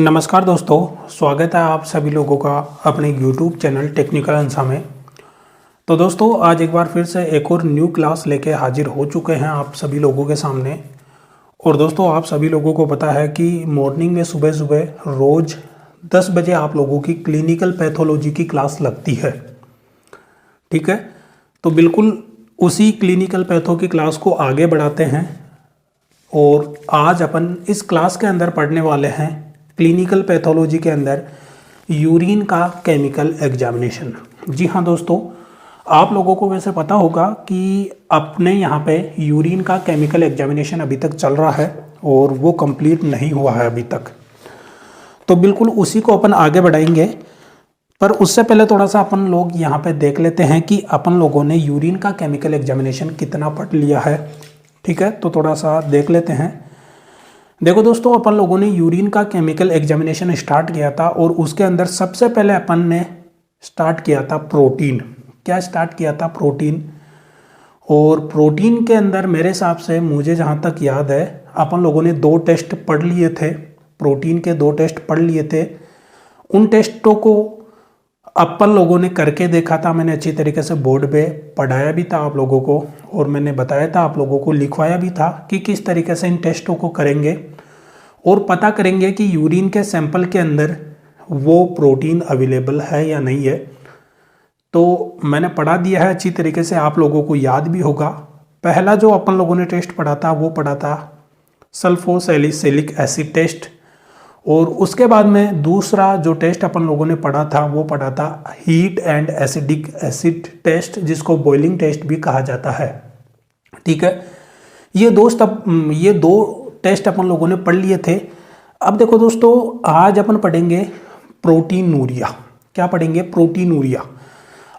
नमस्कार दोस्तों, स्वागत है आप सभी लोगों का अपने YouTube चैनल टेक्निकल अंसा में। तो दोस्तों आज एक बार फिर से एक और न्यू क्लास लेके हाजिर हो चुके हैं आप सभी लोगों के सामने। और दोस्तों आप सभी लोगों को पता है कि मॉर्निंग में सुबह सुबह रोज़ 10 बजे आप लोगों की क्लिनिकल पैथोलॉजी की क्लास लगती है। ठीक है, तो बिल्कुल उसी क्लिनिकल पैथो की क्लास को आगे बढ़ाते हैं और आज अपन इस क्लास के अंदर पढ़ने वाले हैं क्लिनिकल पैथोलॉजी के अंदर यूरिन का केमिकल एग्जामिनेशन। जी हाँ दोस्तों, आप लोगों को वैसे पता होगा कि अपने यहाँ पे यूरिन का केमिकल एग्जामिनेशन अभी तक चल रहा है और वो कंप्लीट नहीं हुआ है अभी तक। तो बिल्कुल उसी को अपन आगे बढ़ाएंगे, पर उससे पहले थोड़ा सा अपन लोग यहाँ पे देख लेते हैं कि अपन लोगों ने यूरिन का केमिकल एग्जामिनेशन कितना पढ़ लिया है। ठीक है, तो थोड़ा सा देख लेते हैं। देखो दोस्तों, अपन लोगों ने यूरिन का केमिकल एग्जामिनेशन स्टार्ट किया था और उसके अंदर सबसे पहले अपन ने स्टार्ट किया था प्रोटीन। क्या स्टार्ट किया था? प्रोटीन। और प्रोटीन के अंदर मेरे हिसाब से मुझे जहाँ तक याद है अपन लोगों ने 2 टेस्ट पढ़ लिए थे। प्रोटीन के 2 टेस्ट पढ़ लिए थे। उन टेस्टों को अपन लोगों ने करके देखा था, मैंने अच्छी तरीके से बोर्ड पे पढ़ाया भी था आप लोगों को और मैंने बताया था आप लोगों को, लिखवाया भी था कि किस तरीके से इन टेस्टों को करेंगे और पता करेंगे कि यूरिन के सैंपल के अंदर वो प्रोटीन अवेलेबल है या नहीं है। तो मैंने पढ़ा दिया है अच्छी तरीके से, आप लोगों को याद भी होगा। पहला जो अपन लोगों ने टेस्ट पढ़ा था वो पढ़ा था सल्फोसैलिसिलिक एसिड टेस्ट, और उसके बाद में दूसरा जो टेस्ट अपन लोगों ने पढ़ा था वो पढ़ा था heat and acidic acid test, जिसको बॉइलिंग टेस्ट भी कहा जाता है। ठीक है, ये 2 टेस्ट अपन लोगों ने पढ़ लिए थे। अब देखो दोस्तों, आज अपन पढ़ेंगे प्रोटीनूरिया। क्या पढ़ेंगे? प्रोटीनूरिया।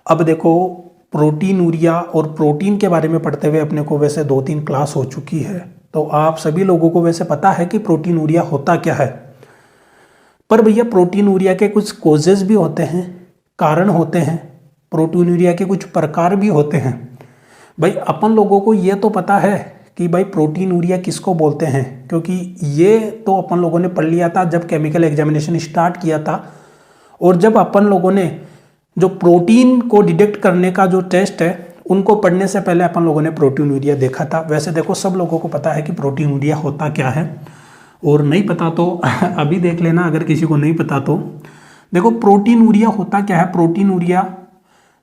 अब देखो, प्रोटीनूरिया और प्रोटीन के बारे में पढ़ते हुए अपने को वैसे 2-3 क्लास हो चुकी है, तो आप सभी लोगों को वैसे पता है कि प्रोटीनूरिया होता क्या है। पर भैया प्रोटीनूरिया के कुछ कोजेस भी होते हैं, कारण होते हैं। प्रोटीनूरिया के कुछ प्रकार भी होते हैं। भाई अपन लोगों को ये तो पता है कि भाई प्रोटीनूरिया किसको बोलते हैं, क्योंकि ये तो अपन लोगों ने पढ़ लिया था जब केमिकल एग्जामिनेशन स्टार्ट किया था। और जब अपन लोगों ने जो प्रोटीन को डिटेक्ट करने का जो टेस्ट है उनको पढ़ने से पहले अपन लोगों ने प्रोटीनूरिया देखा था। वैसे देखो सब लोगों को पता है कि प्रोटीनूरिया होता क्या है, और नहीं पता तो अभी देख लेना अगर किसी को नहीं पता तो। देखो प्रोटीनूरिया होता क्या है। प्रोटीनूरिया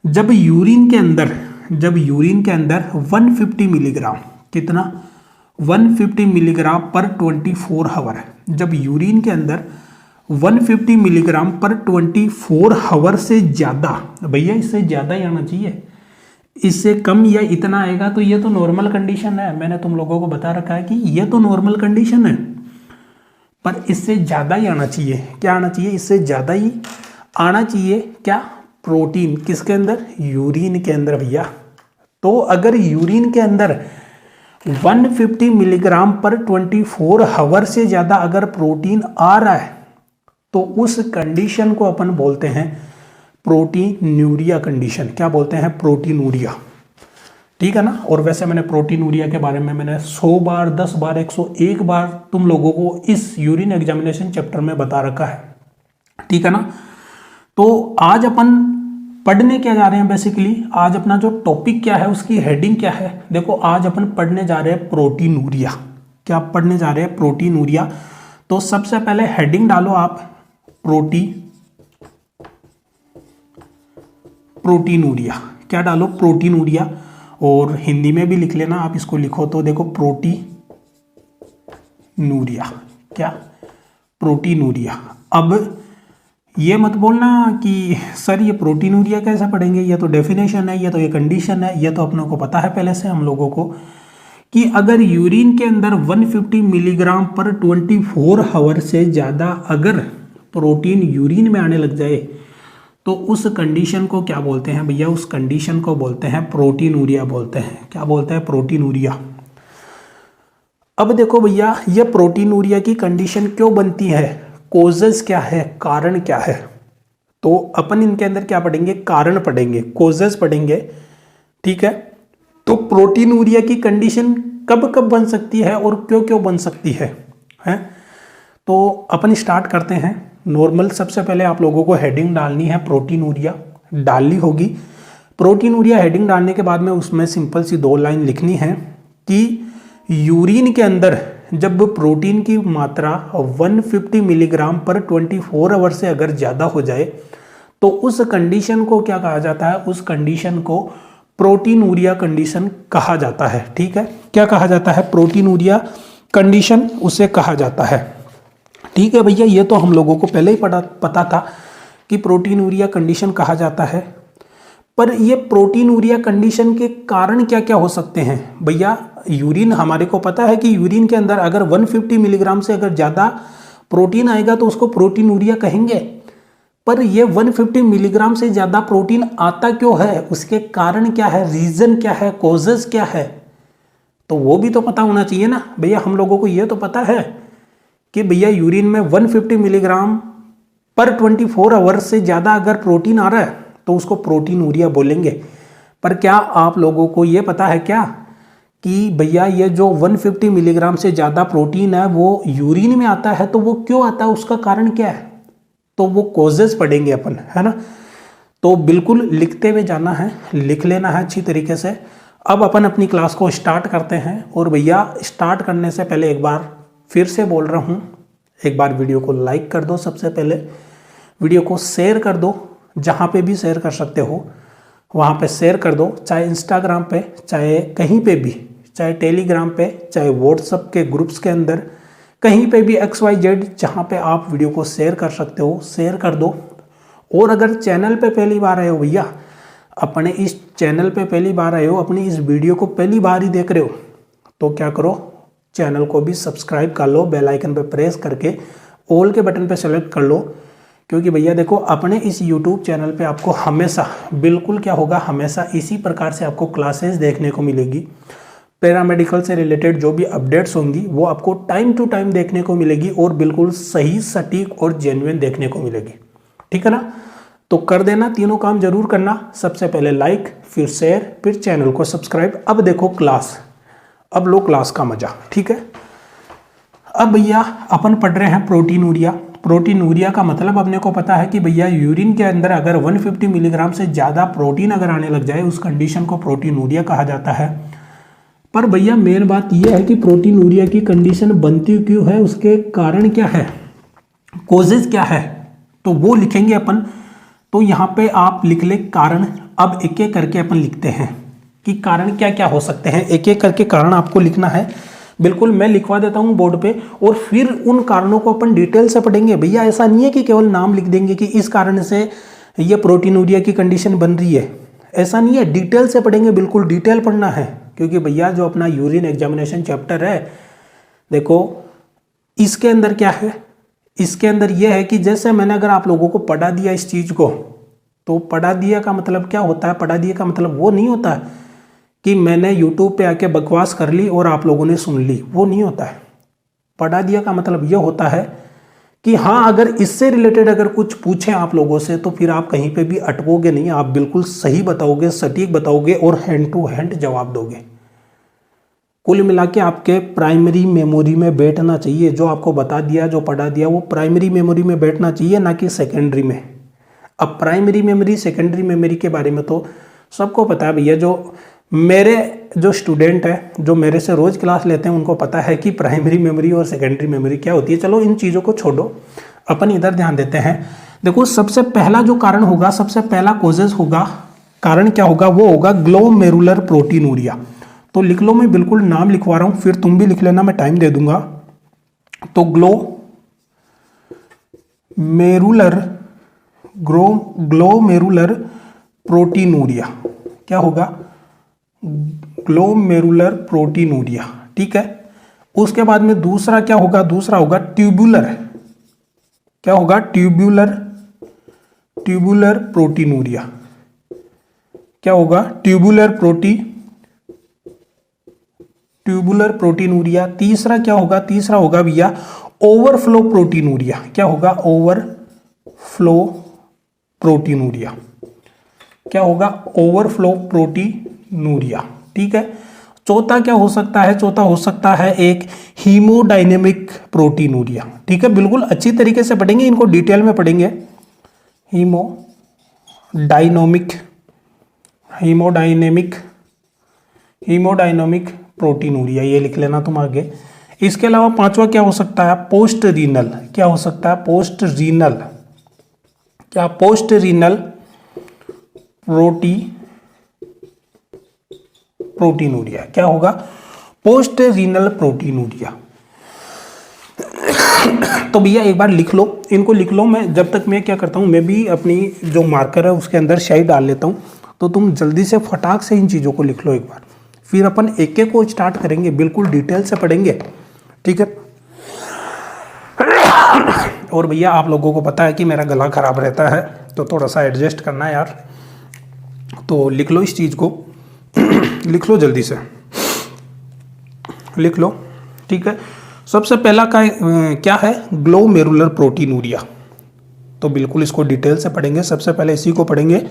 जब यूरिन के अंदर 150 मिलीग्राम, कितना? 150 मिलीग्राम पर 24 आवर, जब यूरिन के अंदर 150 मिलीग्राम पर 24 आवर से ज़्यादा, भैया इससे ज़्यादा ही आना चाहिए, इससे कम या इतना आएगा तो ये तो नॉर्मल कंडीशन है। मैंने तुम लोगों को बता रखा है कि ये तो नॉर्मल कंडीशन है, पर इससे ज़्यादा ही आना चाहिए। क्या आना चाहिए? इससे ज़्यादा ही आना चाहिए। क्या? प्रोटीन किसके अंदर? यूरिन के अंदर भैया। तो अगर यूरिन के अंदर 150 मिलीग्राम पर 24 आवर से ज़्यादा अगर प्रोटीन आ रहा है तो उस कंडीशन को अपन बोलते हैं प्रोटीनूरिया कंडीशन। क्या बोलते हैं? प्रोटीनूरिया। ठीक है ना। और वैसे मैंने प्रोटीनूरिया के बारे में मैंने 100 बार, 10 बार, 101 बार तुम लोगों को इस यूरिन एग्जामिनेशन चैप्टर में बता रखा है। ठीक है ना। तो आज अपन पढ़ने क्या जा रहे हैं, बेसिकली आज अपना जो टॉपिक क्या है उसकी हेडिंग क्या है। देखो आज अपन पढ़ने जा रहे हैं प्रोटीनूरिया। क्या पढ़ने जा रहे हैं? प्रोटीनूरिया। तो सबसे पहले हेडिंग डालो आप प्रोटीनूरिया। क्या डालो? प्रोटीनूरिया। और हिंदी में भी लिख लेना, आप इसको लिखो तो देखो प्रोटीनूरिया। क्या? प्रोटीनूरिया। अब ये मत बोलना कि सर ये प्रोटीनूरिया कैसे पढ़ेंगे, ये तो डेफिनेशन है, ये तो ये कंडीशन है। ये तो अपनों को पता है पहले से हम लोगों को कि अगर यूरिन के अंदर 150 मिलीग्राम पर 24 आवर से ज़्यादा अगर प्रोटीन यूरिन में आने लग जाए तो उस कंडीशन को क्या बोलते हैं भैया? उस कंडीशन को बोलते हैं प्रोटीनूरिया बोलते हैं। क्या बोलते हैं? प्रोटीनूरिया। अब देखो भैया, ये प्रोटीनूरिया की कंडीशन क्यों बनती है, कोजेस क्या है, कारण क्या है। तो अपन इनके अंदर क्या पढ़ेंगे? कारण पढ़ेंगे, कोजेस पढ़ेंगे। ठीक है। तो प्रोटीनूरिया की कंडीशन कब कब बन सकती है और क्यों क्यों बन सकती है? तो अपन स्टार्ट करते हैं। नॉर्मल सबसे पहले आप लोगों को हेडिंग डालनी है, प्रोटीनूरिया डालनी होगी। प्रोटीनूरिया हेडिंग डालने के बाद में उसमें सिंपल सी 2 लाइन लिखनी है कि यूरिन के अंदर जब प्रोटीन की मात्रा 150 मिलीग्राम पर 24 आवर से अगर ज़्यादा हो जाए तो उस कंडीशन को क्या कहा जाता है, उस कंडीशन को प्रोटीनूरिया कंडीशन कहा जाता है। ठीक है, क्या कहा जाता है, प्रोटीनूरिया कंडीशन उसे कहा जाता है। ठीक है भैया, ये तो हम लोगों को पहले ही पता था कि प्रोटीनूरिया कंडीशन कहा जाता है। पर ये प्रोटीनूरिया कंडीशन के कारण क्या क्या हो सकते हैं भैया। यूरिन, हमारे को पता है कि यूरिन के अंदर अगर 150 मिलीग्राम से अगर ज़्यादा प्रोटीन आएगा तो उसको प्रोटीनूरिया कहेंगे। पर ये 150 मिलीग्राम से ज़्यादा प्रोटीन आता क्यों है, उसके कारण क्या है, रीज़न क्या है, कॉजेज क्या है, तो वो भी तो पता होना चाहिए ना भैया। हम लोगों को ये तो पता है कि भैया यूरिन में 150 मिलीग्राम पर 24 आवर से ज़्यादा अगर प्रोटीन आ रहा है तो उसको प्रोटीनूरिया बोलेंगे। पर क्या आप लोगों को ये पता है क्या कि भैया ये जो 150 मिलीग्राम से ज़्यादा प्रोटीन है वो यूरिन में आता है, तो वो क्यों आता है, उसका कारण क्या है, तो वो कॉजेज पढ़ेंगे अपन, है ना। तो बिल्कुल लिखते हुए जाना है, लिख लेना है अच्छी तरीके से। अब अपन अपनी क्लास को स्टार्ट करते हैं। और भैया स्टार्ट करने से पहले एक बार फिर से बोल रहा हूँ, एक बार वीडियो को लाइक कर दो, सबसे पहले वीडियो को शेयर कर दो, जहाँ पे भी शेयर कर सकते हो वहाँ पे शेयर कर दो, चाहे इंस्टाग्राम पे, चाहे कहीं पे भी, चाहे टेलीग्राम पे, चाहे व्हाट्सएप के ग्रुप्स के अंदर, कहीं पे भी XYZ जहाँ पे आप वीडियो को शेयर कर सकते हो, शेयर कर दो। और अगर चैनल पे पहली बार आए हो भैया, अपने इस चैनल पे पहली बार आए हो, अपनी इस वीडियो को पहली बार ही देख रहे हो, तो क्या करो, चैनल को भी सब्सक्राइब कर लो, बेल आइकन पे प्रेस करके ऑल के बटन पे सेलेक्ट कर लो। क्योंकि भैया देखो, अपने इस YouTube चैनल पे आपको हमेशा बिल्कुल क्या होगा, हमेशा इसी प्रकार से आपको क्लासेस देखने को मिलेगी। पैरामेडिकल से रिलेटेड जो भी अपडेट्स होंगी वो आपको टाइम टू टाइम देखने को मिलेगी और बिल्कुल सही, सटीक और जेन्युइन देखने को मिलेगी। ठीक है ना, तो कर देना, तीनों काम जरूर करना। सबसे पहले लाइक, फिर शेयर, फिर चैनल को सब्सक्राइब। अब देखो क्लास, अब लो क्लास का मजा। ठीक है, अब भैया अपन पढ़ रहे हैं प्रोटीनूरिया। प्रोटीनूरिया का मतलब अपने को पता है कि भैया यूरिन के अंदर अगर 150 मिलीग्राम से ज़्यादा प्रोटीन अगर आने लग जाए उस कंडीशन को प्रोटीनूरिया कहा जाता है। पर भैया मेन बात यह है कि प्रोटीनूरिया की कंडीशन बनती क्यों है, उसके कारण क्या है, कॉजेज क्या है, तो वो लिखेंगे अपन। तो यहाँ पे आप लिख ले कारण। अब एक एक करके अपन लिखते हैं कि कारण क्या क्या हो सकते हैं, एक एक करके कारण आपको लिखना है। बिल्कुल मैं लिखवा देता हूँ बोर्ड पे और फिर उन कारणों को अपन डिटेल से पढ़ेंगे। भैया ऐसा नहीं है कि केवल नाम लिख देंगे कि इस कारण से ये प्रोटीनूरिया की कंडीशन बन रही है, ऐसा नहीं है, डिटेल से पढ़ेंगे, बिल्कुल डिटेल पढ़ना है। क्योंकि भैया जो अपना यूरिन एग्जामिनेशन चैप्टर है, देखो इसके अंदर क्या है, इसके अंदर यह है कि जैसे मैंने अगर आप लोगों को पढ़ा दिया इस चीज़ को, तो पढ़ा दिया का मतलब क्या होता है, पढ़ा दिया का मतलब वो नहीं होता है कि मैंने YouTube पे आके बकवास कर ली और आप लोगों ने सुन ली, वो नहीं होता है। पढ़ा दिया का मतलब ये होता है कि हाँ, अगर इससे रिलेटेड अगर कुछ पूछें आप लोगों से तो फिर आप कहीं पे भी अटकोगे नहीं, आप बिल्कुल सही बताओगे, सटीक बताओगे और हैंड टू हैंड जवाब दोगे। कुल मिला के आपके प्राइमरी मेमोरी में बैठना चाहिए, जो आपको बता दिया, जो पढ़ा दिया, वो प्राइमरी मेमोरी में बैठना चाहिए, ना कि सेकेंडरी में। अब प्राइमरी मेमोरी, सेकेंडरी मेमोरी के बारे में तो सबको पता है भैया। जो मेरे जो स्टूडेंट हैं, जो मेरे से रोज़ क्लास लेते हैं, उनको पता है कि प्राइमरी मेमोरी और सेकेंडरी मेमोरी क्या होती है। चलो इन चीज़ों को छोड़ो, अपन इधर ध्यान देते हैं। देखो सबसे पहला जो कारण होगा, सबसे पहला कॉजेज होगा, कारण क्या होगा, वो होगा ग्लोमेरुलर प्रोटीनूरिया। तो लिख लो, मैं बिल्कुल नाम लिखवा रहा हूँ, फिर तुम भी लिख लेना, मैं टाइम दे दूंगा। तो ग्लोमेरुलर प्रोटीनूरिया क्या होगा, ग्लोमेरुलर प्रोटीनूरिया। ठीक है, उसके बाद में दूसरा क्या होगा, दूसरा होगा ट्यूबुलर, क्या होगा, ट्यूबुलर प्रोटीनूरिया, क्या होगा, ट्यूबुलर प्रोटीनूरिया। तीसरा क्या होगा, तीसरा होगा भैया ओवरफ्लो प्रोटीनूरिया, क्या होगा, ओवरफ्लो प्रोटीनूरिया, क्या होगा, ओवरफ्लो प्रोटीनूरिया। ठीक है, चौथा क्या हो सकता है? चौथा हो सकता है एक हीमोडायनेमिक प्रोटीनूरिया। ठीक है, बिल्कुल अच्छी तरीके से पढ़ेंगे, इनको डिटेल में पढ़ेंगे। हीमोडायनेमिक हीमोडायनेमिक हीमोडायनेमिक प्रोटीनूरिया, ये लिख लेना तुम आगे। इसके अलावा पांचवा क्या हो सकता है? Post renal. क्या हो सकता है? Post renal. क्या? Post renal proteinuria. क्या होगा? Post renal proteinuria. तो भैया एक बार लिख लो, इनको लिख लो। मैं जब तक मैं क्या करता हूँ, मैं भी अपनी जो मार्कर है उसके अंदर स्याही डाल लेता हूँ, तो तुम जल्दी से फटाक से इन चीज़ों को लिख लो एक बार, फिर अपन एक एक को स्टार्ट करेंगे, बिल्कुल डिटेल से पढ़ेंगे। ठीक है। और भैया आप लोगों को पता है कि मेरा गला खराब रहता है, तो थोड़ा सा एडजस्ट करना है यार। तो लिख लो इस चीज़ को, लिख लो जल्दी से, लिख लो। ठीक है। सबसे पहला क्या है? Glomerular proteinuria. तो बिल्कुल इसको डिटेल से पढ़ेंगे, सबसे पहले इसी को पढ़ेंगे।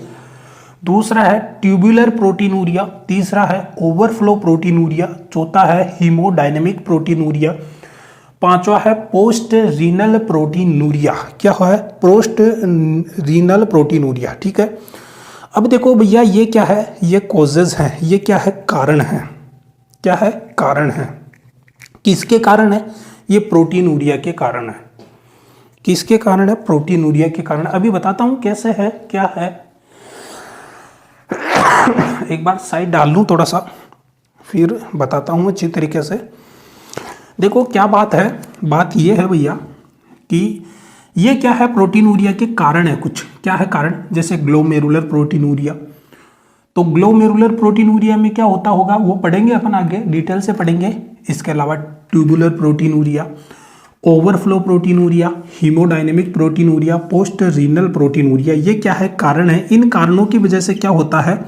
दूसरा है ट्यूबुलर प्रोटीनूरिया। तीसरा है ओवरफ्लो प्रोटीनूरिया। चौथा है हीमोडायनेमिक प्रोटीनूरिया। पांचवा है पोस्ट रीनल प्रोटीनूरिया। क्या है? Post renal proteinuria. ठीक है। अब देखो भैया, ये क्या है? ये कॉजेज हैं, ये क्या है? कारण है। क्या है? कारण है। किसके कारण है? ये प्रोटीनूरिया के कारण है। किसके कारण है? प्रोटीनूरिया के कारण। अभी बताता हूं कैसे है, क्या है। एक बार साइड डाल लूं थोड़ा सा, फिर बताता हूं अच्छी तरीके से। देखो क्या बात है, बात ये है भैया कि ये क्या है? प्रोटीनूरिया के कारण है कुछ। क्या है कारण? जैसे ग्लोमेरुलर प्रोटीनूरिया। तो ग्लोमेरुलर प्रोटीनूरिया में क्या होता होगा वो पढ़ेंगे अपन आगे, डिटेल से पढ़ेंगे। इसके अलावा tubular proteinuria, overflow proteinuria, haemodynamic proteinuria, post renal proteinuria, ये क्या है? कारण है। इन कारणों की वजह से क्या होता है?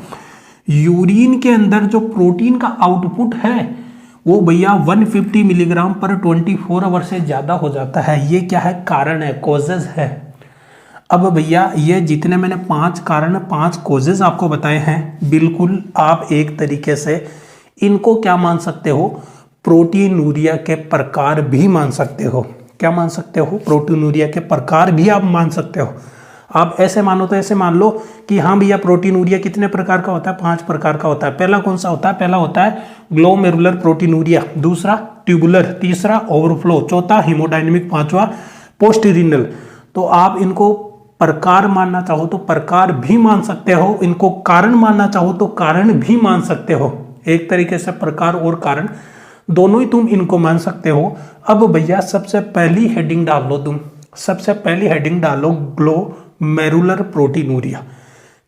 यूरिन के अंदर जो प्रोटीन का आउटपुट है वो भैया 150 मिलीग्राम पर 24 आवर से ज़्यादा हो जाता है। ये क्या है? कारण है, कॉजेज है। अब भैया ये जितने मैंने 5 कारण, 5 कॉजेज आपको बताए हैं, बिल्कुल आप एक तरीके से इनको क्या मान सकते हो? प्रोटीनूरिया के प्रकार भी मान सकते हो। क्या मान सकते हो? प्रोटीनूरिया के प्रकार भी आप मान सकते हो। आप ऐसे मानो तो ऐसे मान लो कि हाँ भैया प्रोटीनूरिया कितने प्रकार का होता है? 5 प्रकार का होता है। पहला कौन सा होता है? पहला होता है ग्लोमेरुलर प्रोटीनूरिया, दूसरा ट्यूबुलर, तीसरा ओवरफ्लो, चौथा हीमोडायनेमिक, पांचवा पोस्ट रीनल। तो आप इनको प्रकार मानना चाहो तो प्रकार भी मान सकते हो, इनको कारण मानना चाहो तो कारण भी मान सकते हो। एक तरीके से प्रकार और कारण दोनों ही तुम इनको मान सकते हो। अब भैया सबसे पहली हेडिंग डाल लो तुम, सबसे पहली हेडिंग डालो ग्लोमेरुलर प्रोटीनूरिया।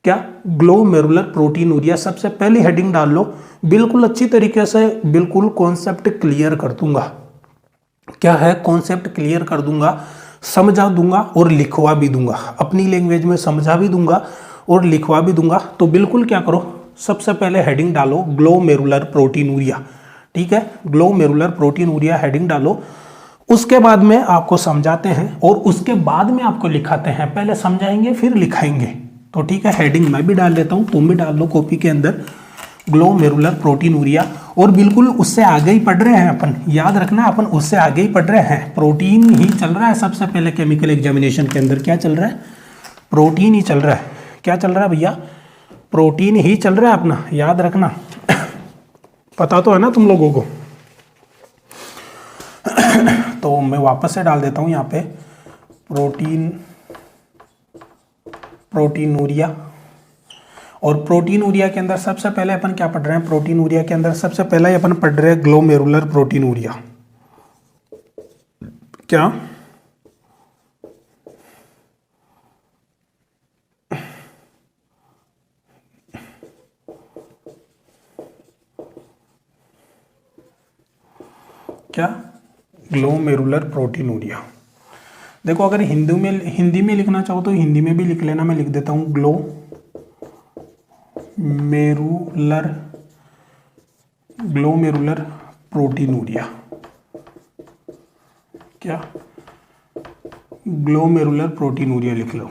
क्या? ग्लोमेरुलर प्रोटीनूरिया, सबसे पहली हेडिंग डाल लो। बिल्कुल अच्छी तरीके से बिल्कुल कॉन्सेप्ट क्लियर कर दूंगा। क्या है? कॉन्सेप्ट क्लियर कर दूंगा, समझा दूंगा और लिखवा भी दूंगा। अपनी लैंग्वेज में समझा भी दूंगा और लिखवा भी दूंगा। तो बिल्कुल क्या करो, सबसे पहले हेडिंग डालो ग्लोमेरुलर प्रोटीनूरिया। ठीक है, ग्लोमेरुलर प्रोटीनूरिया हेडिंग डालो। उसके बाद में आपको समझाते हैं और उसके बाद में आपको लिखाते हैं। पहले समझाएंगे फिर लिखाएंगे। तो ठीक है, हेडिंग मैं भी डाल लेता हूं, तुम भी डाल लो कॉपी के अंदर, ग्लोमेरुलर प्रोटीनूरिया। और बिल्कुल उससे आगे ही पढ़ रहे हैं अपन, याद रखना अपन उससे आगे ही पढ़ रहे हैं। प्रोटीन ही चल रहा है सबसे पहले केमिकल एग्जामिनेशन के अंदर। क्या चल रहा है? प्रोटीन ही चल रहा है। क्या चल रहा है भैया? प्रोटीन ही चल रहा है अपना, याद रखना। पता तो है ना तुम लोगों को। तो मैं वापस से डाल देता हूं यहाँ पे प्रोटीनूरिया। और प्रोटीनूरिया के अंदर सबसे पहले अपन क्या पढ़ रहे हैं? प्रोटीनूरिया के अंदर सबसे पहले ही अपन पढ़ रहे हैं ग्लोमेरुलर प्रोटीनूरिया। क्या? क्या? Glomerular proteinuria. देखो अगर हिंदी में लिखना चाहो तो हिंदी में भी लिख लेना, मैं लिख देता हूं ग्लोमेरुलर प्रोटीनूरिया। क्या? ग्लोमेरुलर प्रोटीनूरिया लिख लो।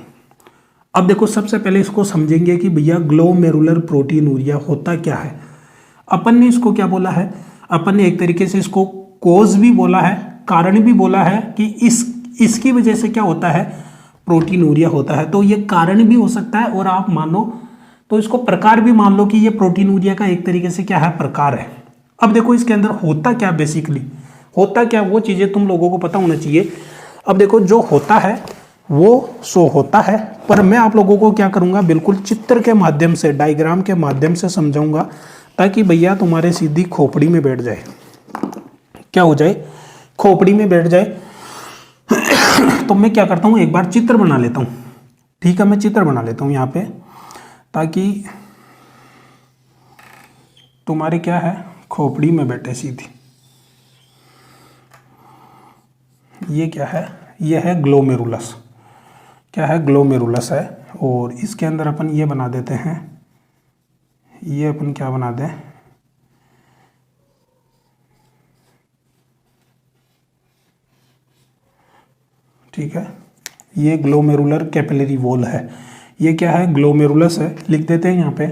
अब देखो सबसे पहले इसको समझेंगे कि भैया ग्लोमेरुलर प्रोटीनूरिया होता क्या है। अपन ने इसको क्या बोला है, अपन ने एक तरीके से इसको कोज भी बोला है, कारण भी बोला है कि इसकी वजह से क्या होता है, प्रोटीनूरिया होता है। तो ये कारण भी हो सकता है और आप मानो तो इसको प्रकार भी मान लो कि ये प्रोटीनूरिया का एक तरीके से क्या है, प्रकार है। अब देखो इसके अंदर होता क्या, बेसिकली होता क्या, वो चीजें तुम लोगों को पता होना चाहिए। अब देखो जो होता है वो सो होता है, पर मैं आप लोगों को क्या करूंगा, बिल्कुल चित्र के माध्यम से, डायग्राम के माध्यम से समझाऊंगा, ताकि भैया तुम्हारे सीधी खोपड़ी में बैठ जाए। क्या हो जाए, खोपड़ी में बैठ जाए। तो मैं क्या करता हूं, एक बार चित्र बना लेता हूं। ठीक है, मैं चित्र बना लेता हूं यहाँ पे, ताकि तुम्हारे क्या है, खोपड़ी में बैठे सीधी। ये क्या है, ये है ग्लोमेरुलस। क्या है, ग्लोमेरुलस है। और इसके अंदर अपन ये बना देते हैं, ये अपन क्या बना दें, ठीक है, ये ग्लोमेरुलर कैपिलरी वॉल है। ये क्या है, ग्लोमेरुलस है, लिख देते हैं यहाँ पे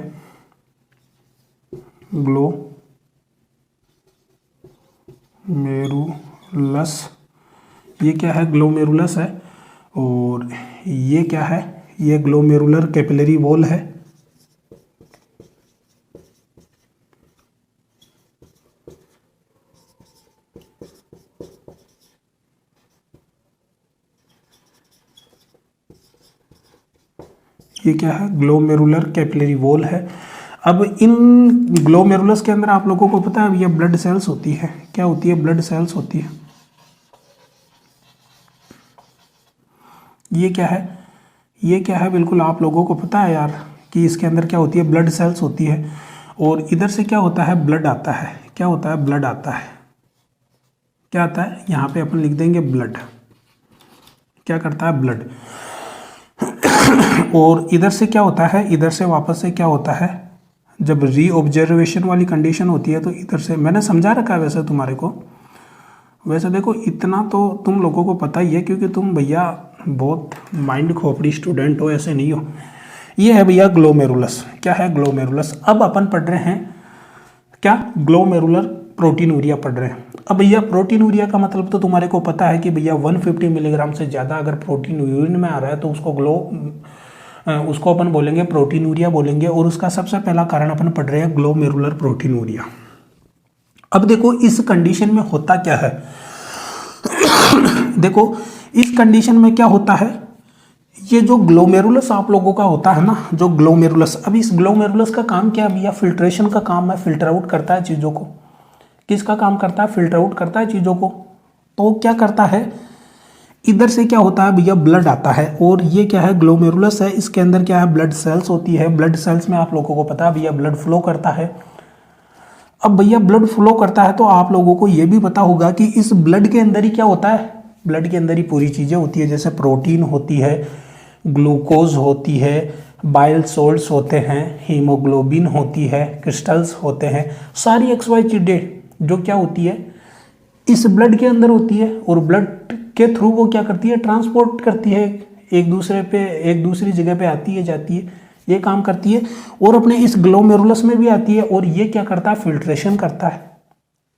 ग्लोमेरुलस। ये क्या है, ग्लोमेरुलस है। और ये क्या है, ये ग्लोमेरुलर कैपिलरी वॉल है। ये क्या है, ग्लोमेरुलर कैपिलरी वॉल है। अब इन ग्लोमेरुलस के अंदर आप लोगों को पता है ये ब्लड सेल्स होती है। क्या होती है, ब्लड सेल्स होती है। ये क्या है, ये क्या है, बिल्कुल आप लोगों को पता है यार कि इसके अंदर क्या होती है, ब्लड सेल्स होती है। और इधर से क्या होता है, ब्लड आता है। क्या होता है, ब्लड आता है। क्या आता है, यहाँ पे अपन लिख देंगे ब्लड। क्या करता है, ब्लड। और इधर से क्या होता है, इधर से वापस से क्या होता है, जब रीऑब्जर्वेशन वाली कंडीशन होती है तो इधर से, मैंने समझा रखा है वैसे तुम्हारे को। वैसे देखो इतना तो तुम लोगों को पता ही है, क्योंकि तुम भैया बहुत माइंड खोपड़ी स्टूडेंट हो, ऐसे नहीं हो। ये है भैया ग्लोमेरुलस। क्या है, ग्लोमेरुलस। अब अपन पढ़ रहे हैं क्या, ग्लोमेरुलर प्रोटीनूरिया पढ़ रहे हैं। अब भैया प्रोटीनूरिया का मतलब तो तुम्हारे को पता है कि भैया 150 मिलीग्राम से ज़्यादा अगर प्रोटीन यूरिन में आ रहा है तो उसको अपन बोलेंगे प्रोटीनूरिया बोलेंगे। और उसका सबसे पहला कारण अपन पढ़ रहे हैं ग्लोमेरुलर प्रोटीनूरिया। अब देखो इस कंडीशन में होता क्या है, देखो इस कंडीशन में क्या होता है, ये जो ग्लोमेरुलस आप लोगों का होता है ना, जो ग्लोमेरुलस, अब इस ग्लोमेरुलस का काम क्या है भैया, फिल्ट्रेशन का काम है, फिल्टर आउट करता है चीज़ों को। किसका काम करता है, फिल्टर आउट करता है चीज़ों को। तो क्या करता है, इधर से क्या होता है भैया, ब्लड आता है। और ये क्या है, ग्लोमेरुलस है, इसके अंदर क्या है, ब्लड सेल्स होती है। ब्लड सेल्स में आप लोगों को पता है भैया ब्लड फ्लो करता है। अब भैया ब्लड फ्लो करता है तो आप लोगों को ये भी पता होगा कि इस ब्लड के अंदर ही क्या होता है, ब्लड के अंदर ही पूरी चीज़ें होती है, जैसे प्रोटीन होती है, ग्लूकोज होती है, बाइल सोल्ट्स होते हैं, हीमोग्लोबिन होती है, क्रिस्टल्स होते हैं, सारी XY चीज़ें जो क्या होती है इस ब्लड के अंदर होती है। और ब्लड के थ्रू वो क्या करती है, ट्रांसपोर्ट करती है, एक दूसरी जगह पे आती है, जाती है, ये काम करती है। और अपने इस ग्लोमेरुलस में भी आती है। और ये क्या करता है, फिल्ट्रेशन करता है।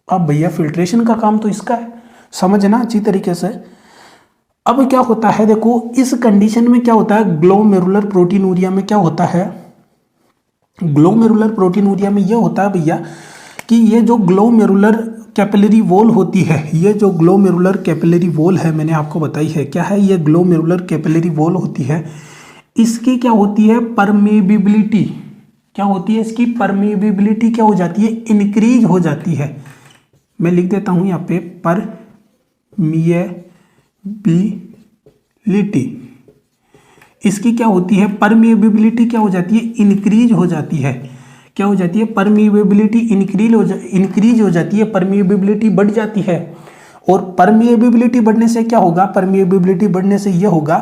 अब भैया फिल्ट्रेशन का काम तो इसका है, समझना अच्छी तरीके से। अब क्या होता है, देखो इस कंडीशन में क्या होता है, ग्लोमेरुलर प्रोटीनूरिया में क्या होता है, ग्लोमेरुलर प्रोटीनूरिया में ये होता है भैया कि ये जो ग्लोमेरुलर कैपिलरी वॉल होती है, ये जो ग्लोमेरुलर कैपिलरी वॉल है मैंने आपको बताई है, क्या है, ये ग्लोमेरुलर कैपिलरी वॉल होती है। इसकी क्या होती है, परमेबिलिटी। क्या होती है, इसकी परमेबिलिटी क्या हो जाती है, इंक्रीज हो जाती है। मैं लिख देता हूं यहाँ पे परमिएबिलिटी। इसकी क्या होती है, परमिएबिलिटी क्या हो जाती है, इंक्रीज हो जाती है। क्या हो जाती है, परमिएबिलिटी इंक्रीज हो जाती है, परमिएबिलिटी बढ़ जाती है। और परमिएबिलिटी बढ़ने से क्या होगा, परमिएबिलिटी बढ़ने से ये होगा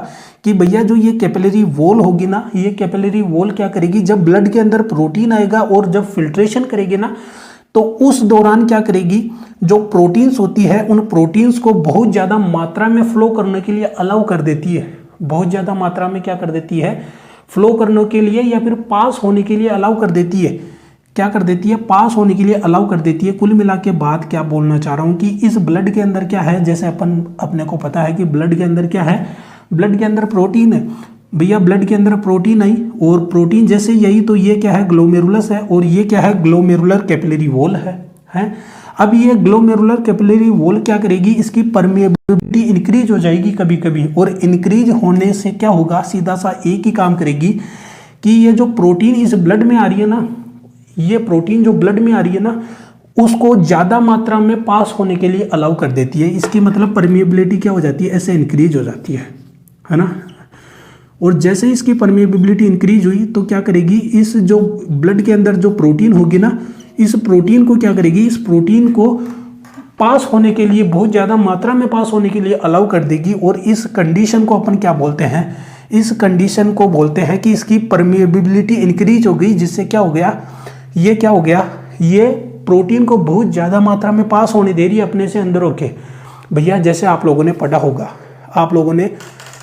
कि भैया जो ये कैपिलरी वॉल होगी ना, ये कैपिलरी वॉल क्या करेगी, जब ब्लड के अंदर प्रोटीन आएगा और जब फिल्ट्रेशन करेगी ना, तो उस दौरान क्या करेगी, जो प्रोटीन्स होती है उन प्रोटीन्स को बहुत ज़्यादा मात्रा में फ्लो करने के लिए अलाउ कर देती है। बहुत ज़्यादा मात्रा में क्या कर देती है, फ्लो करने के लिए या फिर पास होने के लिए अलाउ कर देती है। क्या कर देती है, पास होने के लिए अलाउ कर देती है। कुल मिला के बात क्या बोलना चाह रहा हूं कि इस ब्लड के अंदर क्या है, जैसे अपने को पता है कि ब्लड के अंदर क्या है, ब्लड के अंदर प्रोटीन है भैया, ब्लड के अंदर प्रोटीन आई और प्रोटीन जैसे यही, तो ये क्या है, ग्लोमेरुलस है और ये क्या है, ग्लोमेरुलर कैपिलरी वॉल है। अब ये ग्लोमेरुलर कैपिलरी वॉल क्या करेगी, इसकी परमेबिलिटी इंक्रीज हो जाएगी कभी कभी, और इंक्रीज होने से क्या होगा, सीधा सा एक ही काम करेगी कि ये जो प्रोटीन इस ब्लड में आ रही है ना, ये प्रोटीन जो ब्लड में आ रही है ना, उसको ज़्यादा मात्रा में पास होने के लिए अलाउ कर देती है। इसकी मतलब परमेबिलिटी क्या हो जाती है, ऐसे इंक्रीज हो जाती है ना। और जैसे ही इसकी परमेबिलिटी इंक्रीज हुई तो क्या करेगी, इस जो ब्लड के अंदर जो प्रोटीन होगी ना, इस प्रोटीन को क्या करेगी, इस प्रोटीन को पास होने के लिए, बहुत ज़्यादा मात्रा में पास होने के लिए अलाउ कर देगी। और इस कंडीशन को अपन क्या बोलते हैं, इस कंडीशन को बोलते हैं कि इसकी परमेबिलिटी इंक्रीज हो गई, जिससे क्या हो गया, ये क्या हो गया, ये प्रोटीन को बहुत ज़्यादा मात्रा में पास होने दे रही है अपने से अंदर होके। भैया जैसे आप लोगों ने पढ़ा होगा, आप लोगों ने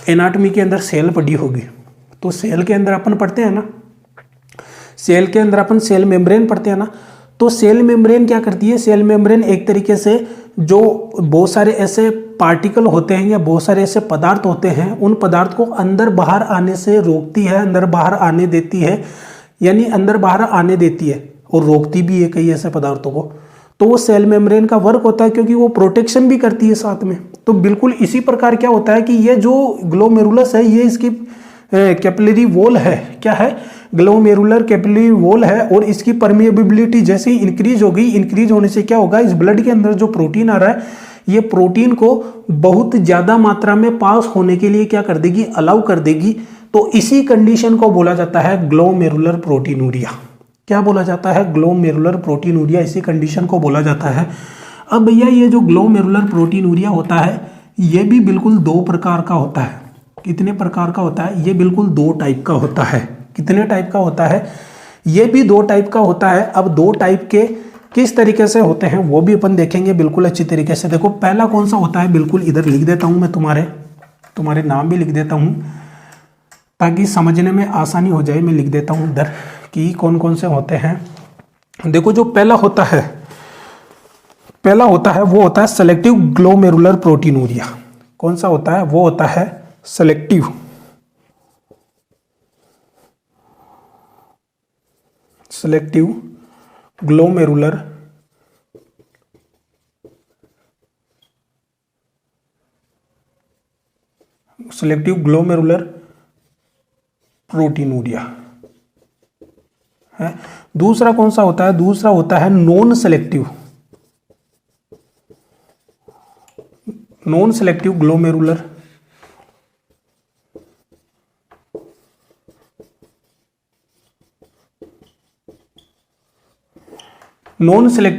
एनाटॉमी के अंदर सेल पढ़ी होगी, तो सेल के अंदर अपन पढ़ते हैं ना, सेल के अंदर अपन सेल मेम्ब्रेन पढ़ते हैं ना। तो सेल मेम्ब्रेन क्या करती है, सेल मेम्ब्रेन एक तरीके से जो बहुत सारे ऐसे पार्टिकल होते हैं या बहुत सारे ऐसे पदार्थ होते हैं, उन पदार्थ को अंदर बाहर आने से रोकती है, अंदर बाहर आने देती है, यानी अंदर बाहर आने देती है और रोकती भी है कई ऐसे पदार्थों को। तो वो सेल मेम्ब्रेन का वर्क होता है, क्योंकि वो प्रोटेक्शन भी करती है साथ में। तो बिल्कुल इसी प्रकार क्या होता है कि ये जो ग्लोमेरुलस है, ये इसकी कैपिलरी वॉल है, क्या है, ग्लोमेरुलर कैपिलरी वॉल है। और इसकी परमेबिलिटी जैसे ही इंक्रीज हो गई, इंक्रीज होने से क्या होगा, इस ब्लड के अंदर जो प्रोटीन आ रहा है, ये प्रोटीन को बहुत ज्यादा मात्रा में पास होने के लिए क्या कर देगी, अलाउ कर देगी। तो इसी कंडीशन को बोला जाता है ग्लोमेरुलर प्रोटीनूरिया। क्या बोला जाता है, ग्लोमेरुलर प्रोटीनूरिया, इसी कंडीशन को बोला जाता है। अब भैया ये जो ग्लोमेरुलर प्रोटीनूरिया होता है, ये भी बिल्कुल दो प्रकार का होता है। कितने प्रकार का होता है, ये बिल्कुल दो टाइप का होता है। कितने टाइप का होता है, ये भी दो टाइप का होता है। अब दो टाइप के किस तरीके से होते हैं वो भी अपन देखेंगे बिल्कुल अच्छी तरीके से। देखो पहला कौन सा होता है, बिल्कुल इधर लिख देता हूं मैं, तुम्हारे नाम भी लिख देता हूं ताकि समझने में आसानी हो जाए। मैं लिख देता हूं इधर कि कौन कौन से होते हैं। देखो जो पहला होता है वो होता है सेलेक्टिव ग्लोमेरुलर प्रोटीनूरिया। कौन सा होता है, वो होता है सेलेक्टिव ग्लोमेरुलर प्रोटीनूरिया है। दूसरा कौन सा होता है, दूसरा होता है नॉन सेलेक्टिव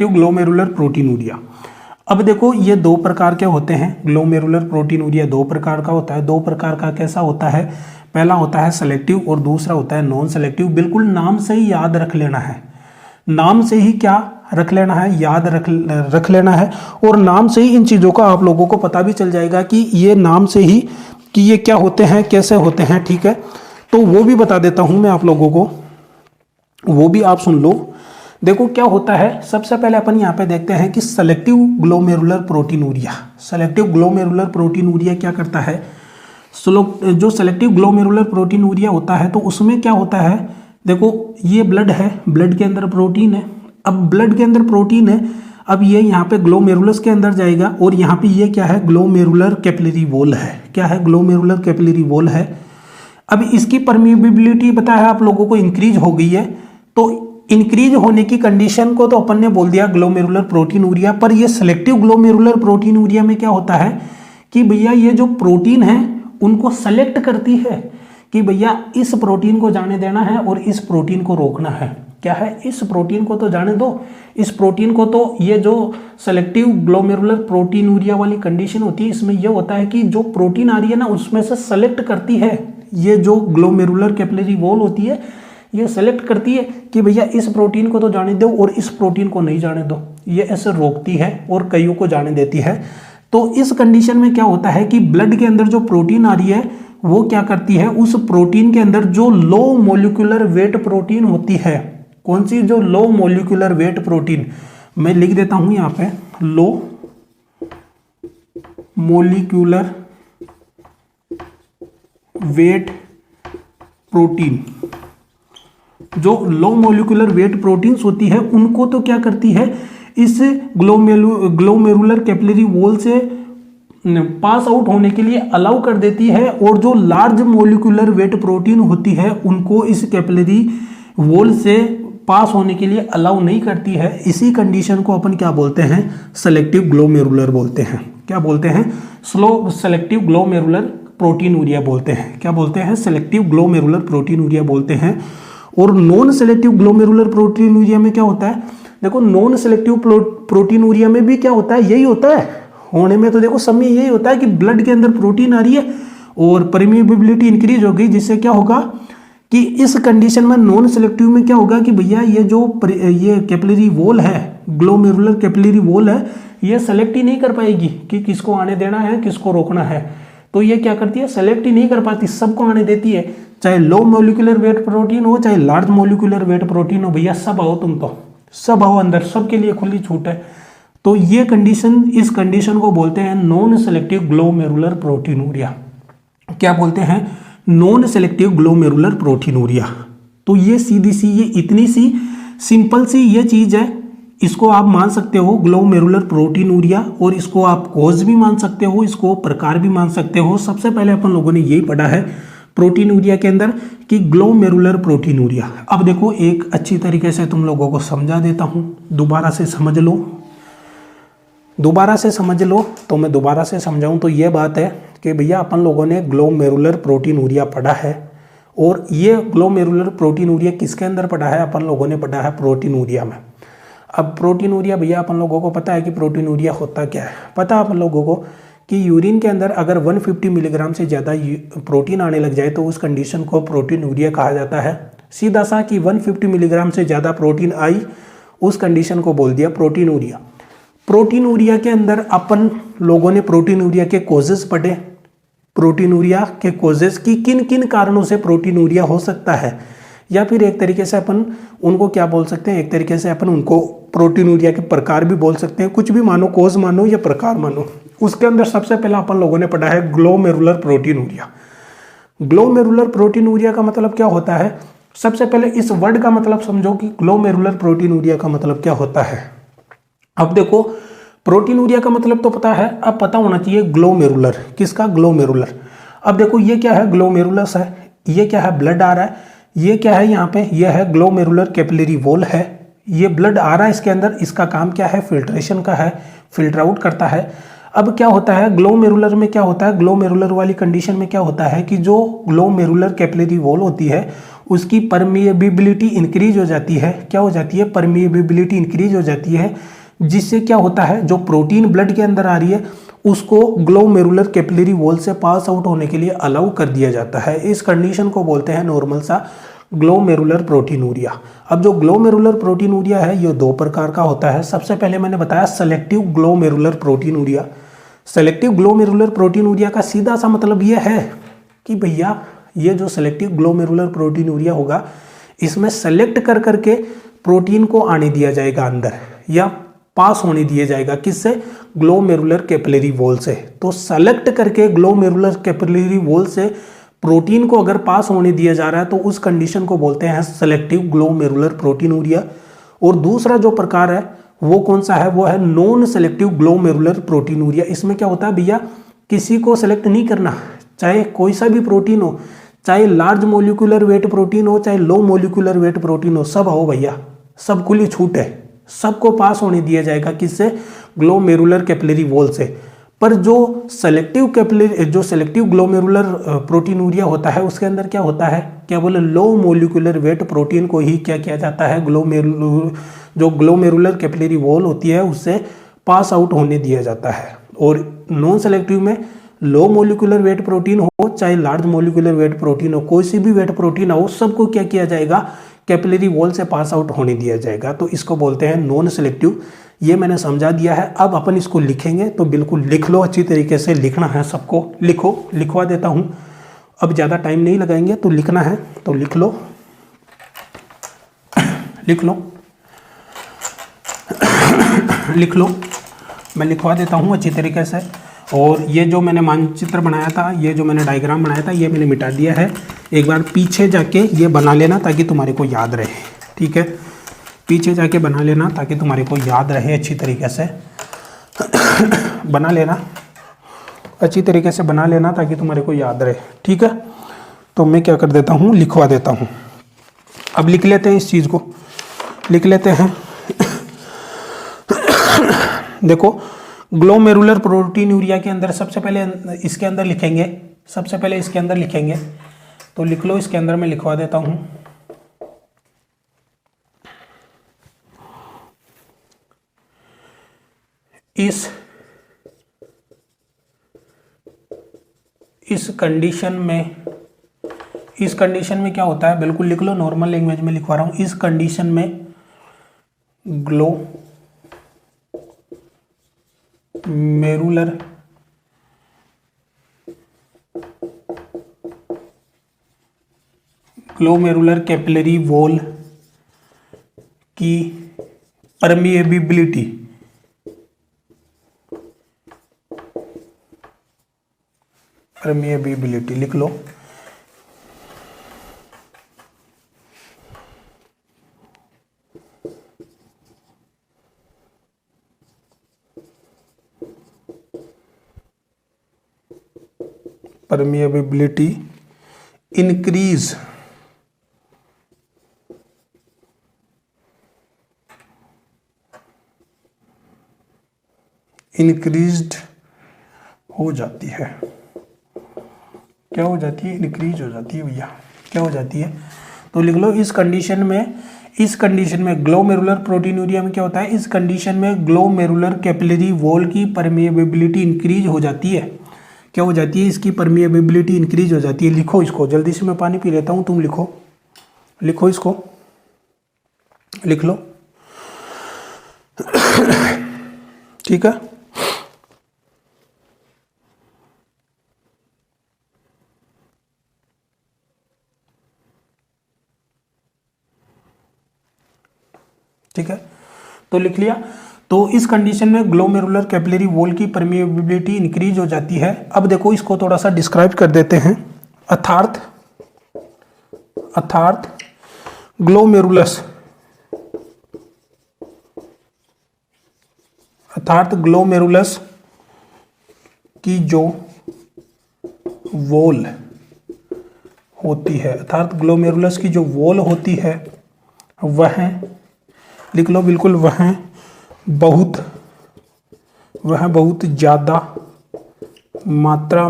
ग्लोमेरुलर प्रोटीनूरिया। अब देखो ये दो प्रकार के होते हैं, ग्लोमेरुलर प्रोटीनूरिया दो प्रकार का होता है। दो प्रकार का कैसा होता है, पहला होता है सेलेक्टिव और दूसरा होता है नॉन सेलेक्टिव। बिल्कुल नाम से ही याद रख लेना है, नाम से ही क्या रख लेना है, याद रख लेना है। और नाम से ही इन चीज़ों का आप लोगों को पता भी चल जाएगा कि ये नाम से ही कि ये क्या होते हैं, कैसे होते हैं, ठीक है। तो वो भी बता देता हूं मैं आप लोगों को, वो भी आप सुन लो। देखो क्या होता है, सबसे पहले अपन यहाँ पे देखते हैं कि सेलेक्टिव ग्लोमेरुलर प्रोटीनूरिया क्या करता है। जो सेलेक्टिव ग्लोमेरुलर प्रोटीनूरिया होता है तो उसमें क्या होता है, देखो ये ब्लड है, ब्लड के अंदर प्रोटीन है। अब ब्लड के अंदर प्रोटीन है, अब ये यहाँ पे ग्लोमेरुलस के अंदर जाएगा और यहाँ पे ये क्या है, ग्लोमेरुलर कैपिलरी वॉल है। क्या है, ग्लोमेरुलर कैपिलरी वॉल है। अब इसकी परमेबिलिटी पता है आप लोगों को इंक्रीज हो गई है। तो इंक्रीज होने की कंडीशन को तो अपन ने बोल दिया ग्लोमेरुलर प्रोटीनूरिया, पर ये सेलेक्टिव ग्लोमेरुलर प्रोटीनूरिया में क्या होता है कि भैया ये जो प्रोटीन है उनको सेलेक्ट करती है कि भैया इस प्रोटीन को जाने देना है और इस प्रोटीन को रोकना है। क्या है, इस प्रोटीन को तो जाने दो, इस प्रोटीन को तो। ये जो सेलेक्टिव ग्लोमेरुलर प्रोटीनूरिया वाली कंडीशन होती है, इसमें यह होता है कि जो प्रोटीन आ रही है ना उसमें से सेलेक्ट करती है, ये जो ग्लोमेरुलर कैपिलरी वॉल होती है ये सेलेक्ट करती है कि भैया इस प्रोटीन को तो जाने दो और इस प्रोटीन को नहीं जाने दो। ये ऐसे रोकती है और कईयों को जाने देती है। तो इस कंडीशन में क्या होता है कि ब्लड के अंदर जो प्रोटीन आ रही है वो क्या करती है, उस प्रोटीन के अंदर जो लो मोलिकुलर वेट प्रोटीन होती है, कौन सी? जो लो मोलिकुलर वेट प्रोटीन, मैं लिख देता हूं यहां पे, लो मोलिकुलर वेट प्रोटीन। जो लो मोलिकुलर वेट प्रोटीन्स होती है उनको तो क्या करती है, इस ग्लोमेरुलर कैपिलरी वॉल से पास आउट होने के लिए अलाउ कर देती है, और जो लार्ज मोलिकुलर वेट प्रोटीन होती है उनको इस कैपिलरी वॉल से पास होने के लिए अलाउ नहीं करती है। इसी कंडीशन को अपन क्या बोलते हैं? सेलेक्टिव ग्लोमेरुलर बोलते हैं। क्या बोलते हैं? सेलेक्टिव ग्लोमेरुलर प्रोटीनूरिया बोलते हैं। क्या बोलते हैं? सेलेक्टिव ग्लोमेरुलर प्रोटीनूरिया बोलते हैं। और नॉन सेलेक्टिव ग्लोमेरुलर प्रोटीनूरिया में क्या होता है? देखो, नॉन सेलेक्टिव प्रोटीनूरिया में भी क्या होता है? यही होता है होने में, तो देखो सब में यही होता है कि ब्लड के अंदर प्रोटीन आ रही है और परमिएबिलिटी इंक्रीज हो गई, जिससे क्या होगा कि इस कंडीशन में नॉन सेलेक्टिव में क्या होगा कि भैया ये कैपिलरी वॉल है, ग्लोमेरुलर कैपिलरी वॉल है, ये सेलेक्ट ही नहीं कर पाएगी कि किसको आने देना है, किसको रोकना है। तो ये क्या करती है? सेलेक्ट ही नहीं कर पाती, सबको आने देती है, चाहे लो मोलिकुलर वेट प्रोटीन हो चाहे लार्ज मोलिकुलर वेट प्रोटीन हो, भैया सब आओ, तुम तो सब आओ अंदर, सबके लिए खुली छूट है। तो ये कंडीशन, इस कंडीशन को बोलते हैं नॉन सेलेक्टिव ग्लोमेरुलर प्रोटीनूरिया। क्या बोलते हैं? Non selective glomerular proteinuria. तो ये सीधी सी, ये इतनी सी सिंपल सी ये चीज है, इसको आप मान सकते हो ग्लोमेरुलर प्रोटीनूरिया, और इसको आप कोज भी मान सकते हो, इसको प्रकार भी मान सकते हो। सबसे पहले अपन लोगों ने यही पढ़ा है प्रोटीनूरिया के अंदर कि ग्लोमेरुलर प्रोटीनूरिया। अब देखो, एक अच्छी तरीके से तुम लोगों को समझा देता हूं, दोबारा से समझ लो, दोबारा से समझ लो। तो मैं दोबारा से समझाऊं तो ये बात है कि भैया अपन लोगों ने ग्लोमेरुलर प्रोटीनूरिया पढ़ा है, और ये ग्लोमेरुलर प्रोटीनूरिया किसके अंदर पढ़ा है? अपन लोगों ने पढ़ा है प्रोटीनूरिया में। अब प्रोटीनूरिया, भैया अपन लोगों को पता है कि प्रोटीनूरिया होता क्या है? पता है अपन लोगों को कि यूरिन के अंदर अगर 150 मिलीग्राम से ज़्यादा प्रोटीन आने लग जाए तो उस कंडीशन को प्रोटीनूरिया कहा जाता है। सीधा सा कि 150 मिलीग्राम से ज़्यादा प्रोटीन आई, उस कंडीशन को बोल दिया प्रोटीनूरिया। प्रोटीनूरिया के अंदर अपन लोगों ने प्रोटीनूरिया के कोजेस पढ़े, प्रोटीनूरिया के कोजेस की किन किन कारणों से प्रोटीनूरिया हो सकता है, या फिर एक तरीके से अपन उनको क्या बोल सकते हैं, एक तरीके से अपन उनको प्रोटीनूरिया के प्रकार भी बोल सकते हैं, कुछ भी मानो, कोज मानो या प्रकार मानो। उसके अंदर सबसे पहला अपन लोगों ने पढ़ा है ग्लोमेरुलर प्रोटीनूरिया। ग्लोमेरुलर प्रोटीनूरिया का मतलब क्या होता है? सबसे पहले इस वर्ड का मतलब समझो कि ग्लोमेरुलर प्रोटीनूरिया का मतलब क्या होता है। अब देखो, प्रोटीनूरिया का मतलब तो पता है, अब पता होना चाहिए ग्लोमेरुलर किसका? ग्लोमेरुलर। अब देखो, ये क्या है? ग्लोमेरुलस है। ये क्या है? ब्लड आ रहा है। ये क्या है यहाँ पे? ये है ग्लोमेरुलर कैपिलरी वॉल है। ये ब्लड आ रहा है इसके अंदर, इसका काम क्या है? फिल्ट्रेशन का है, फिल्टर आउट करता है। अब क्या होता है ग्लोमेरुलर में? क्या होता है ग्लोमेरुलर वाली कंडीशन में? क्या होता है कि जो ग्लोमेरुलर कैपिलरी वॉल होती है उसकी परमिएबिलिटी इंक्रीज हो जाती है। क्या हो जाती है? परमिएबिलिटी इंक्रीज हो जाती है, जिससे क्या होता है, जो प्रोटीन ब्लड के अंदर आ रही है उसको ग्लोमेरुलर कैपिलरी वॉल से पास आउट होने के लिए अलाउ कर दिया जाता है। इस कंडीशन को बोलते हैं नॉर्मल सा ग्लोमेरुलर प्रोटीनूरिया। अब जो ग्लोमेरुलर प्रोटीनूरिया है ये दो प्रकार का होता है। सबसे पहले मैंने बताया selective glomerular proteinuria. Selective glomerular proteinuria का सीधा सा मतलब ये है कि भैया ये जो सेलेक्टिव ग्लोमेरुलर प्रोटीनूरिया होगा, इसमें सेलेक्ट कर करके प्रोटीन को आने दिया जाएगा अंदर, या पास होने दिया जाएगा, किससे? ग्लोमेरुलर कैपिलरी वॉल से। तो सेलेक्ट करके ग्लोमेरुलर कैपिलरी वॉल से प्रोटीन को अगर पास होने दिया जा रहा है तो उस कंडीशन को बोलते हैं सेलेक्टिव ग्लोमेरुलर प्रोटीनूरिया। और दूसरा जो प्रकार है वो कौन सा है? वो है नॉन सेलेक्टिव ग्लोमेरुलर प्रोटीनूरिया। इसमें क्या होता है भैया, किसी को सेलेक्ट नहीं करना, चाहे कोई सा भी प्रोटीन हो, चाहे लार्ज मोलिकुलर वेट प्रोटीन हो चाहे लो मोलिकुलर वेट प्रोटीन हो, सब हो भैया, सब खुली छूट है, सबको पास होने दिया जाएगा, किससे? ग्लोमेरुलर कैपिलरी वॉल से। पर जो सेलेक्टिव ग्लोमेरुलर प्रोटीनूरिया होता है उसके अंदर क्या होता है? क्या बोले, लो मोलिकुलर वेट प्रोटीन को ही क्या किया जाता है, जो ग्लोमेरुलर कैपिलरी वॉल होती है उससे पास आउट होने दिया जाता है। और नॉन सेलेक्टिव में लो मोलिकुलर वेट प्रोटीन हो चाहे लार्ज मोलिकुलर वेट प्रोटीन हो, कोई सी भी वेट प्रोटीन हो, सबको क्या किया जाएगा, कैपिलरी वॉल से पास आउट होने दिया जाएगा। तो इसको बोलते हैं नॉन सेलेक्टिव। ये मैंने समझा दिया है। अब अपन इसको लिखेंगे तो बिल्कुल लिख लो, अच्छी तरीके से लिखना है सबको। लिखो, लिखवा देता हूँ, अब ज़्यादा टाइम नहीं लगाएंगे, तो लिखना है तो लिख लो। लिख लो लिख लो, मैं लिखवा देता हूँ अच्छी तरीके से। और ये जो मैंने मानचित्र बनाया था, ये जो मैंने डायग्राम बनाया था, ये मैंने मिटा दिया है। एक बार पीछे जाके ये बना लेना ताकि तुम्हारे को याद रहे, ठीक है। पीछे जाके बना लेना ताकि तुम्हारे को याद रहे, अच्छी तरीके से बना लेना, अच्छी तरीके से बना लेना ताकि तुम्हारे को याद रहे, ठीक है। तो मैं क्या कर देता हूँ, लिखवा देता हूँ। अब लिख लेते हैं, इस चीज़ को लिख लेते हैं। देखो, ग्लोमेरुलर प्रोटीनूरिया के अंदर सबसे पहले इसके अंदर लिखेंगे, सबसे पहले इसके अंदर लिखेंगे। तो लिख लो, इसके अंदर मैं लिखवा देता हूं। इस कंडीशन में क्या होता है, बिल्कुल लिख लो, नॉर्मल लैंग्वेज में लिखवा रहा हूं। इस कंडीशन में ग्लोमेरुलर कैपिलरी वॉल की परमिएबिलिटी लिख लो। परमिएबिलिटी इंक्रीज्ड हो जाती है। क्या हो जाती है, इंक्रीज हो जाती है भैया, क्या हो जाती है। तो लिख लो, इस कंडीशन में ग्लोमेरुलर प्रोटीनूरिया में क्या होता है, इस कंडीशन में ग्लोमेरुलर कैपिलरी वॉल की परमिएबिलिटी इंक्रीज हो जाती है। क्या हो जाती है, इसकी परमिएबिलिटी इंक्रीज हो जाती है। लिखो इसको, जल्दी से, मैं पानी पी लेता हूँ, तुम लिखो इसको, लिख लो, ठीक है। ठीक है, तो लिख लिया। तो इस कंडीशन में ग्लोमेरुलर कैपिलरी वॉल की परमिएबिलिटी इंक्रीज हो जाती है। अब देखो, इसको थोड़ा सा डिस्क्राइब कर देते हैं। अर्थात ग्लोमेरुलस की जो वॉल होती है, वह, लिख लो बिल्कुल, वह बहुत ज़्यादा मात्रा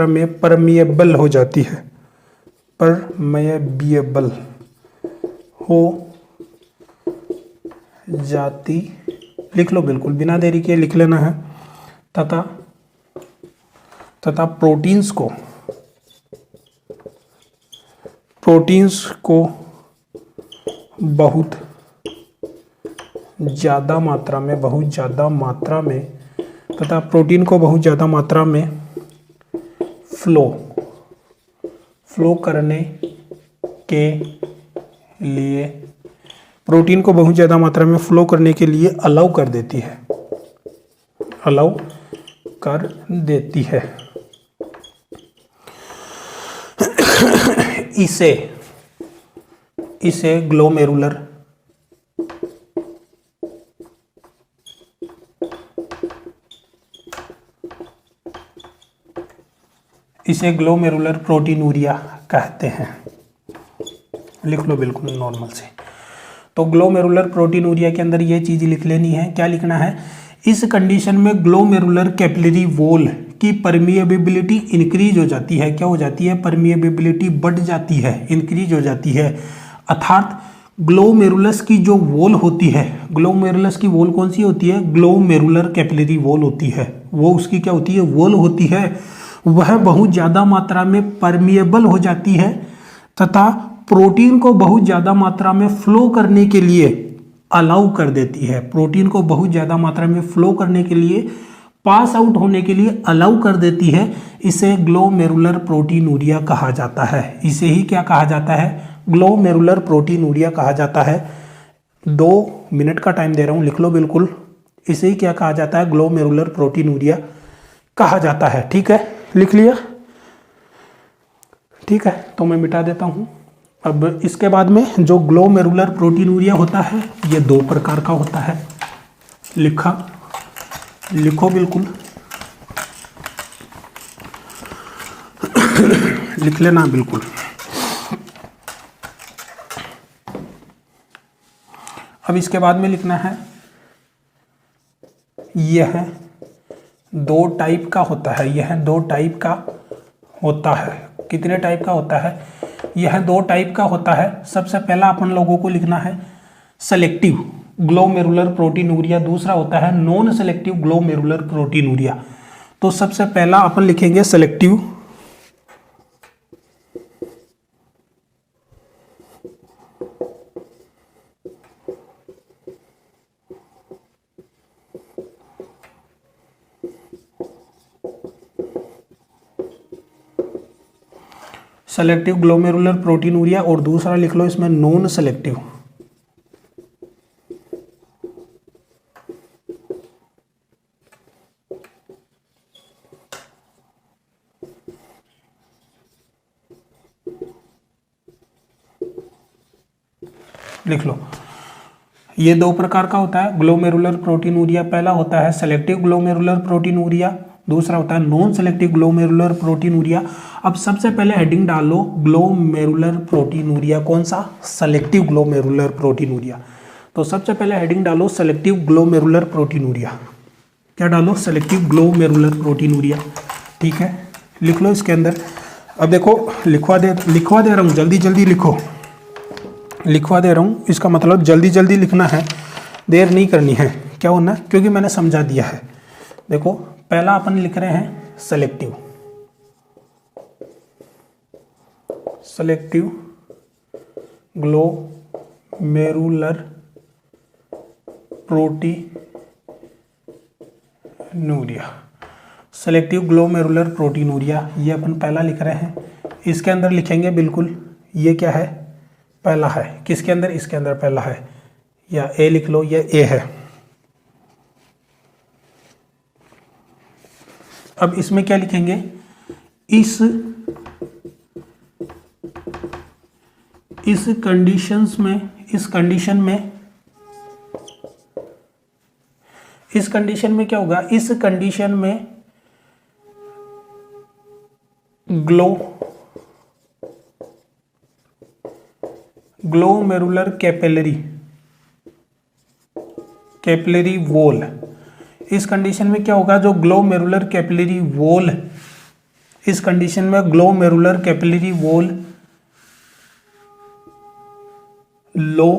में परमिएबल हो जाती है, लिख लो बिल्कुल, बिना देरी के लिख लेना है। तथा प्रोटीन्स को बहुत ज़्यादा मात्रा में तथा प्रोटीन को बहुत ज़्यादा मात्रा में फ्लो करने के लिए, प्रोटीन को बहुत ज़्यादा मात्रा में फ्लो करने के लिए अलाउ कर देती है। इसे ग्लोमेरुलर प्रोटीनूरिया कहते हैं। लिख लो बिल्कुल नॉर्मल से। तो ग्लोमेरुलर प्रोटीनूरिया के अंदर ये चीज़ लिख लेनी है। क्या लिखना है, इस कंडीशन में ग्लोमेरुलर कैपिलरी वॉल की परमिएबिलिटी इंक्रीज हो जाती है। क्या हो जाती है, परमिएबिलिटी बढ़ जाती है, इंक्रीज हो जाती है। अर्थात ग्लोमेरुलस की जो वॉल होती है, ग्लोमेरुलस की वॉल कौन सी होती है, ग्लोमेरुलर कैपिलरी वॉल होती है, वो उसकी क्या होती है, वॉल होती है, वह बहुत ज़्यादा मात्रा में परमिएबल हो जाती है तथा प्रोटीन को बहुत ज़्यादा मात्रा में फ्लो करने के लिए अलाउ कर देती है। प्रोटीन को बहुत ज़्यादा मात्रा में फ्लो करने के लिए पास आउट होने के लिए अलाउ कर देती है, इसे ग्लोमेरुलर प्रोटीनूरिया कहा जाता है। इसे ही क्या कहा जाता है? ग्लोमेरुलर प्रोटीनूरिया कहा जाता है। 2 मिनट का टाइम दे रहा हूं, लिख लो बिल्कुल। इसे ही क्या कहा जाता है? ग्लोमेरुलर प्रोटीनूरिया कहा जाता है। ठीक है, लिख लिया? ठीक है, तो मैं मिटा देता हूं। अब इसके बाद में जो ग्लोमेरुलर प्रोटीनूरिया होता है ये 2 प्रकार का होता है। लिखो बिल्कुल, लिख लेना बिल्कुल। अब इसके बाद में लिखना है, यह 2 टाइप का होता है। यह 2 टाइप का होता है। कितने टाइप का होता है? यह 2 टाइप का होता है। सबसे पहला अपन लोगों को लिखना है सेलेक्टिव ग्लोमेरुलर प्रोटीनूरिया, दूसरा होता है नॉन सेलेक्टिव ग्लोमेरुलर प्रोटीनूरिया। तो सबसे पहला अपन लिखेंगे सेलेक्टिव सेलेक्टिव ग्लोमेरुलर प्रोटीनूरिया, और दूसरा लिख लो इसमें नॉन सेलेक्टिव। लिख लो, ये 2 प्रकार का होता है ग्लोमेरुलर प्रोटीनूरिया। पहला होता है सेलेक्टिव ग्लोमेरुलर प्रोटीनूरिया, दूसरा होता है नॉन सेलेक्टिव ग्लोमेरुलर प्रोटीनूरिया। अब सबसे पहले हेडिंग डाल लो ग्लोमेरुलर प्रोटीनूरिया। कौन सा? Selective glomerular proteinuria. तो सबसे पहले हेडिंग डालो सेलेक्टिव ग्लोमेरुलर प्रोटीनूरिया। क्या डालो? Selective glomerular proteinuria. ठीक है, लिख लो इसके अंदर। अब देखो, लिखवा दे रहा हूँ, जल्दी जल्दी लिखो। लिखवा दे रहा हूँ, इसका मतलब जल्दी जल्दी लिखना है, देर नहीं करनी है। क्या होना है? क्योंकि मैंने समझा दिया है। देखो, पहला अपन लिख रहे हैं selective glomerular proteinuria. Selective glomerular proteinuria, ये अपन पहला लिख रहे हैं। इसके अंदर लिखेंगे बिल्कुल, ये क्या है? पहला है। किसके अंदर? इसके अंदर पहला है, या ए लिख लो, ये ए है। अब इसमें क्या लिखेंगे? इस कंडीशन में क्या होगा? इस कंडीशन में ग्लोमेरुलर कैपिलरी वॉल। इस कंडीशन में क्या होगा? जो ग्लोमेरुलर कैपिलरी वॉल, इस कंडीशन में ग्लोमेरुलर कैपिलरी वॉल लो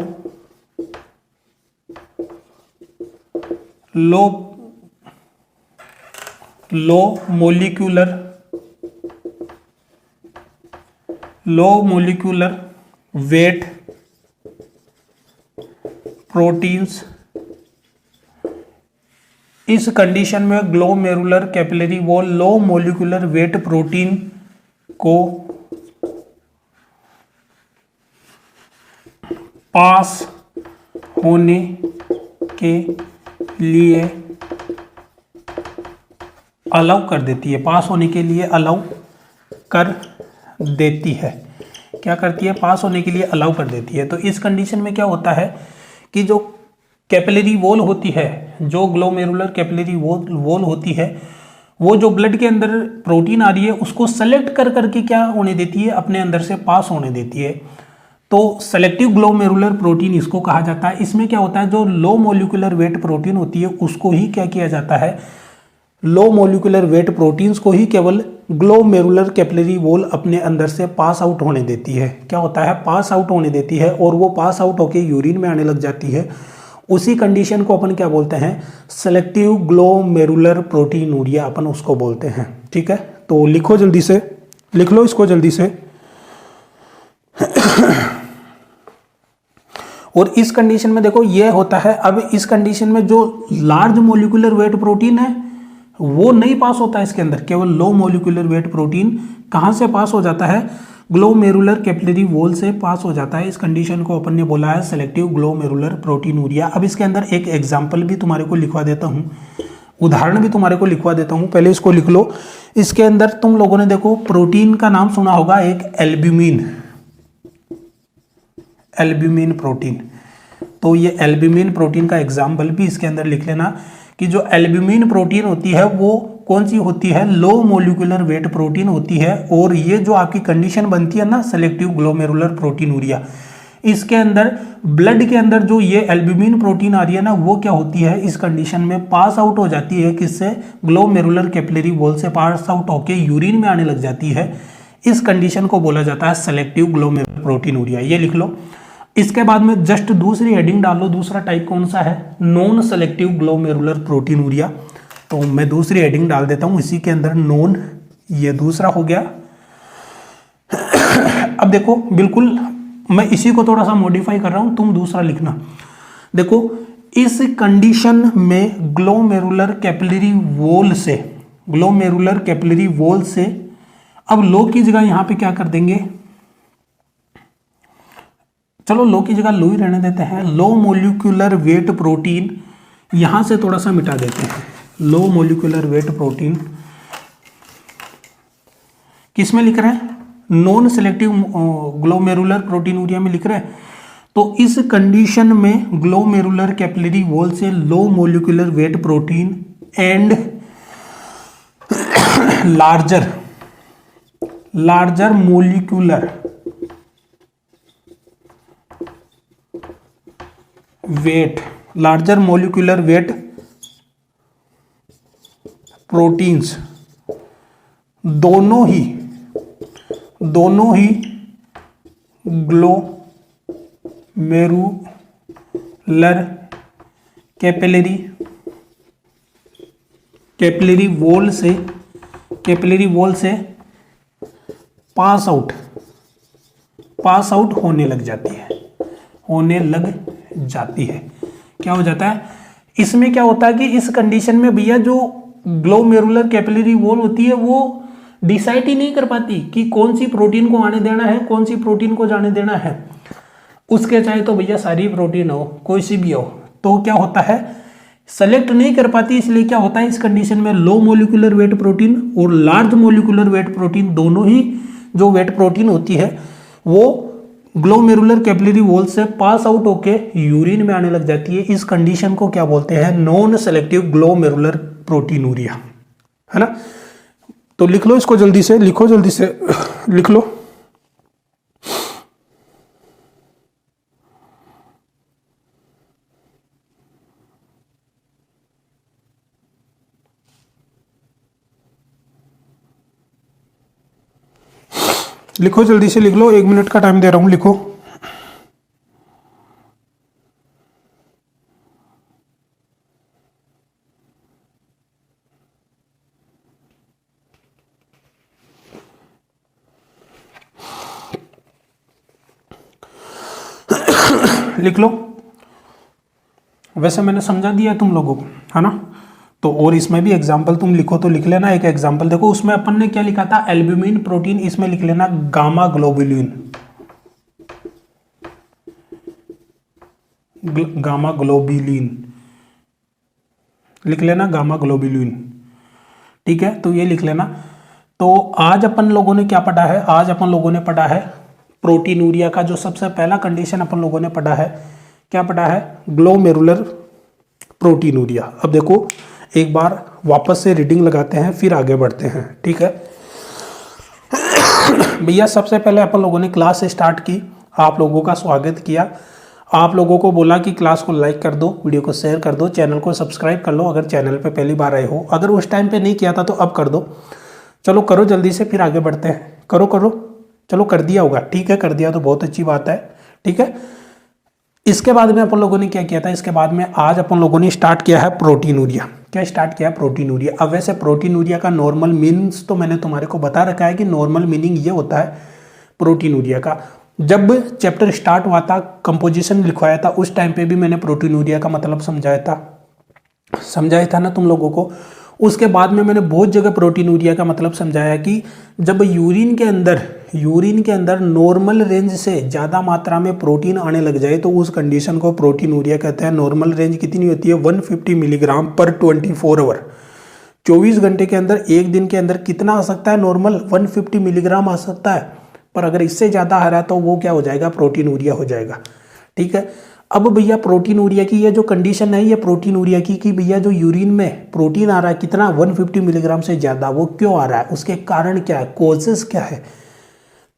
मोलिक्यूलर वेट प्रोटीन्स। इस कंडीशन में glomerular capillary wall low molecular weight protein को पास होने के लिए अलाउ कर देती है। पास होने के लिए अलाउ कर देती है। क्या करती है? पास होने के लिए अलाउ कर देती है। तो इस कंडीशन में क्या होता है कि जो कैपिलरी वॉल होती है, जो ग्लोमेरुलर कैपिलरी वॉल होती है, वो जो ब्लड के अंदर प्रोटीन आ रही है उसको सेलेक्ट कर करके क्या होने देती है? अपने अंदर से पास होने देती है। तो सेलेक्टिव ग्लोमेरुलर प्रोटीन इसको कहा जाता है। इसमें क्या होता है? जो लो मोलिकुलर वेट प्रोटीन होती है उसको ही क्या किया जाता है? लो मोलिकुलर वेट प्रोटीन्स को ही केवल ग्लोमेरुलर कैपिलरी वॉल अपने अंदर से पास आउट होने देती है। क्या होता है? पास आउट होने देती है, और वो पास आउट होकर यूरिन में आने लग जाती है। उसी कंडीशन को अपन क्या बोलते हैं? सेलेक्टिव ग्लोमेरुलर प्रोटीनूरिया अपन उसको बोलते हैं। ठीक है, तो लिखो जल्दी से, लिख लो इसको जल्दी से। और इस कंडीशन में देखो ये होता है। अब इस कंडीशन में जो लार्ज मोलिकुलर वेट प्रोटीन है, वो नहीं पास होता है इसके अंदर, केवल लो मोलिकुलर वेट प्रोटीन कहाँ से पास हो जाता है, ग्लोमेरुलर कैपिलरी वॉल से पास हो जाता है। इस कंडीशन को अपन ने बोला है सेलेक्टिव ग्लोमेरुलर प्रोटीनूरिया। अब इसके अंदर एक एग्जाम्पल भी तुम्हारे को लिखवा देता हूँ, उदाहरण भी तुम्हारे को लिखवा देता हूँ, पहले इसको लिख लो। इसके अंदर तुम लोगों ने देखो प्रोटीन का नाम सुना होगा, एक एल्ब्यूमिन, एल्ब्यूमिन प्रोटीन। तो ये एल्ब्यूमिन प्रोटीन का एग्जाम्पल भी इसके अंदर लिख लेना कि जो एल्ब्यूमिन प्रोटीन होती है वो कौन सी होती है, लो मोलिकुलर वेट प्रोटीन होती है। और ये जो आपकी कंडीशन बनती है ना सेलेक्टिव ग्लोमेरुलर प्रोटीनूरिया, इसके अंदर ब्लड के अंदर जो ये एल्ब्यूमिन प्रोटीन आ रही है ना, वो क्या होती है इस कंडीशन में पास आउट हो जाती है, किससे, ग्लोमेरुलर कैपिलरी वॉल से पास आउट होके यूरिन में आने लग जाती है। इस कंडीशन को बोला जाता है सेलेक्टिव ग्लोमेरुलर प्रोटीनूरिया, ये लिख लो। इसके बाद में जस्ट दूसरी हेडिंग डाल लो, दूसरा टाइप कौन सा है, नॉन सेलेक्टिव ग्लोमेरुलर प्रोटीनूरिया। तो मैं दूसरी हेडिंग डाल देता हूं इसी के अंदर, नॉन, ये दूसरा हो गया। अब देखो बिल्कुल मैं इसी को थोड़ा सा मॉडिफाई कर रहा हूं, तुम दूसरा लिखना। देखो इस कंडीशन में ग्लोमेरुलर कैपिलरी वॉल से, ग्लोमेरुलर कैपिलरी वॉल से, अब लो की जगह यहां पे क्या कर देंगे, चलो लो की जगह लो ही रहने देते हैं, लो मोलिकुलर वेट प्रोटीन यहां से थोड़ा सा मिटा देते हैं। लो मोलिकुलर वेट प्रोटीन किस में लिख रहे हैं, नॉन सेलेक्टिव ग्लोमेरुलर प्रोटीनूरिया में लिख रहे हैं। तो इस कंडीशन में ग्लोमेरुलर कैपिलरी वॉल से low molecular weight protein and larger molecular weight, larger molecular weight proteins, दोनों ही ग्लोमेरुलर कैपिलरी वॉल से पास आउट होने लग जाती है। क्या हो जाता है इसमें, क्या होता है कि इस कंडीशन में भैया जो ग्लोमेरुलर कैपिलरी वॉल होती है वो डिसाइड ही नहीं कर पाती कि कौन सी प्रोटीन को आने देना है, कौन सी प्रोटीन को जाने देना है। उसके चाहे तो भैया सारी प्रोटीन हो, कोई सी भी हो, तो क्या होता है सेलेक्ट नहीं कर पाती। इसलिए क्या होता है इस कंडीशन में लो मोलिकुलर वेट प्रोटीन और लार्ज मोलिकुलर वेट प्रोटीन, दोनों ही जो वेट प्रोटीन होती है वो ग्लोमेरुलर कैपिलरी वॉल से पास आउट होके यूरिन में आने लग जाती है। इस कंडीशन को क्या बोलते हैं, नॉन सेलेक्टिव ग्लोमेरुलर प्रोटीनूरिया, है ना। तो लिख लो इसको, जल्दी से लिख लो। लिखो जल्दी से लिख लो, 1 मिनट का टाइम दे रहा हूं, लिखो। लिख लो। वैसे मैंने समझा दिया तुम लोगों को, है ना। तो और इसमें भी एग्जाम्पल तुम लिखो तो लिख लेना। एक एग्जाम्पल देखो, उसमें अपन ने क्या लिखा था, एल्ब्यूमिन प्रोटीन, इसमें लिख लेना गामा ग्लोबुलिन, गामा ग्लोबुलिन लिख लेना, गामा ग्लोबुलिन, ठीक है। तो ये लिख लेना। तो आज अपन लोगों ने क्या पढ़ा है, आज अपन लोगों ने पढ़ा है प्रोटीनूरिया का जो सबसे पहला कंडीशन अपन लोगों ने पढ़ा है, क्या पढ़ा है, ग्लोमेरुलर प्रोटीनूरिया। अब देखो एक बार वापस से रीडिंग लगाते हैं, फिर आगे बढ़ते हैं, ठीक है भैया। सबसे पहले अपन लोगों ने क्लास स्टार्ट की, आप लोगों का स्वागत किया, आप लोगों को बोला कि क्लास को लाइक कर दो, वीडियो को शेयर कर दो, चैनल को सब्सक्राइब कर लो अगर चैनल पे पहली बार आए हो। अगर उस टाइम पे नहीं किया था तो अब कर दो। चलो करो जल्दी से, फिर आगे बढ़ते हैं। करो चलो, कर दिया होगा, ठीक है, कर दिया तो बहुत अच्छी बात है, ठीक है। इसके बाद में अपन लोगों ने क्या किया था, इसके बाद में आज अपन लोगों ने स्टार्ट किया है प्रोटीनूरिया। क्या स्टार्ट किया है, प्रोटीनूरिया। अब वैसे प्रोटीनूरिया का नॉर्मल मीनिंग्स तो मैंने तुम्हारे को बता रखा है कि नॉर्मल मीनिंग ये होता है प्रोटीनूरिया का। जब चैप्टर स्टार्ट हुआ था, कंपोजिशन लिखवाया था, उस टाइम पे भी मैंने प्रोटीनूरिया का मतलब समझाया था ना तुम लोगों को। उसके बाद में मैंने बहुत जगह प्रोटीनूरिया का मतलब समझाया कि जब यूरिन के अंदर नॉर्मल रेंज से ज़्यादा मात्रा में प्रोटीन आने लग जाए तो उस कंडीशन को प्रोटीनूरिया कहते हैं। नॉर्मल रेंज कितनी होती है? 150 मिलीग्राम पर 24 आवर। 24 घंटे के अंदर, एक दिन के अंदर कितना आ सकता है? नॉर्मल 150 मिलीग्राम आ सकता है। पर अगर इससे ज़्यादा आ रहा है तो वो क्या हो जाएगा? प्रोटीनूरिया हो जाएगा। ठीक है। अब भैया प्रोटीनूरिया की ये जो कंडीशन है, ये प्रोटीनूरिया की कि भैया जो यूरिन में प्रोटीन आ रहा है कितना? 150 मिलीग्राम से ज़्यादा, वो क्यों आ रहा है? उसके कारण क्या है? कोजेस क्या है?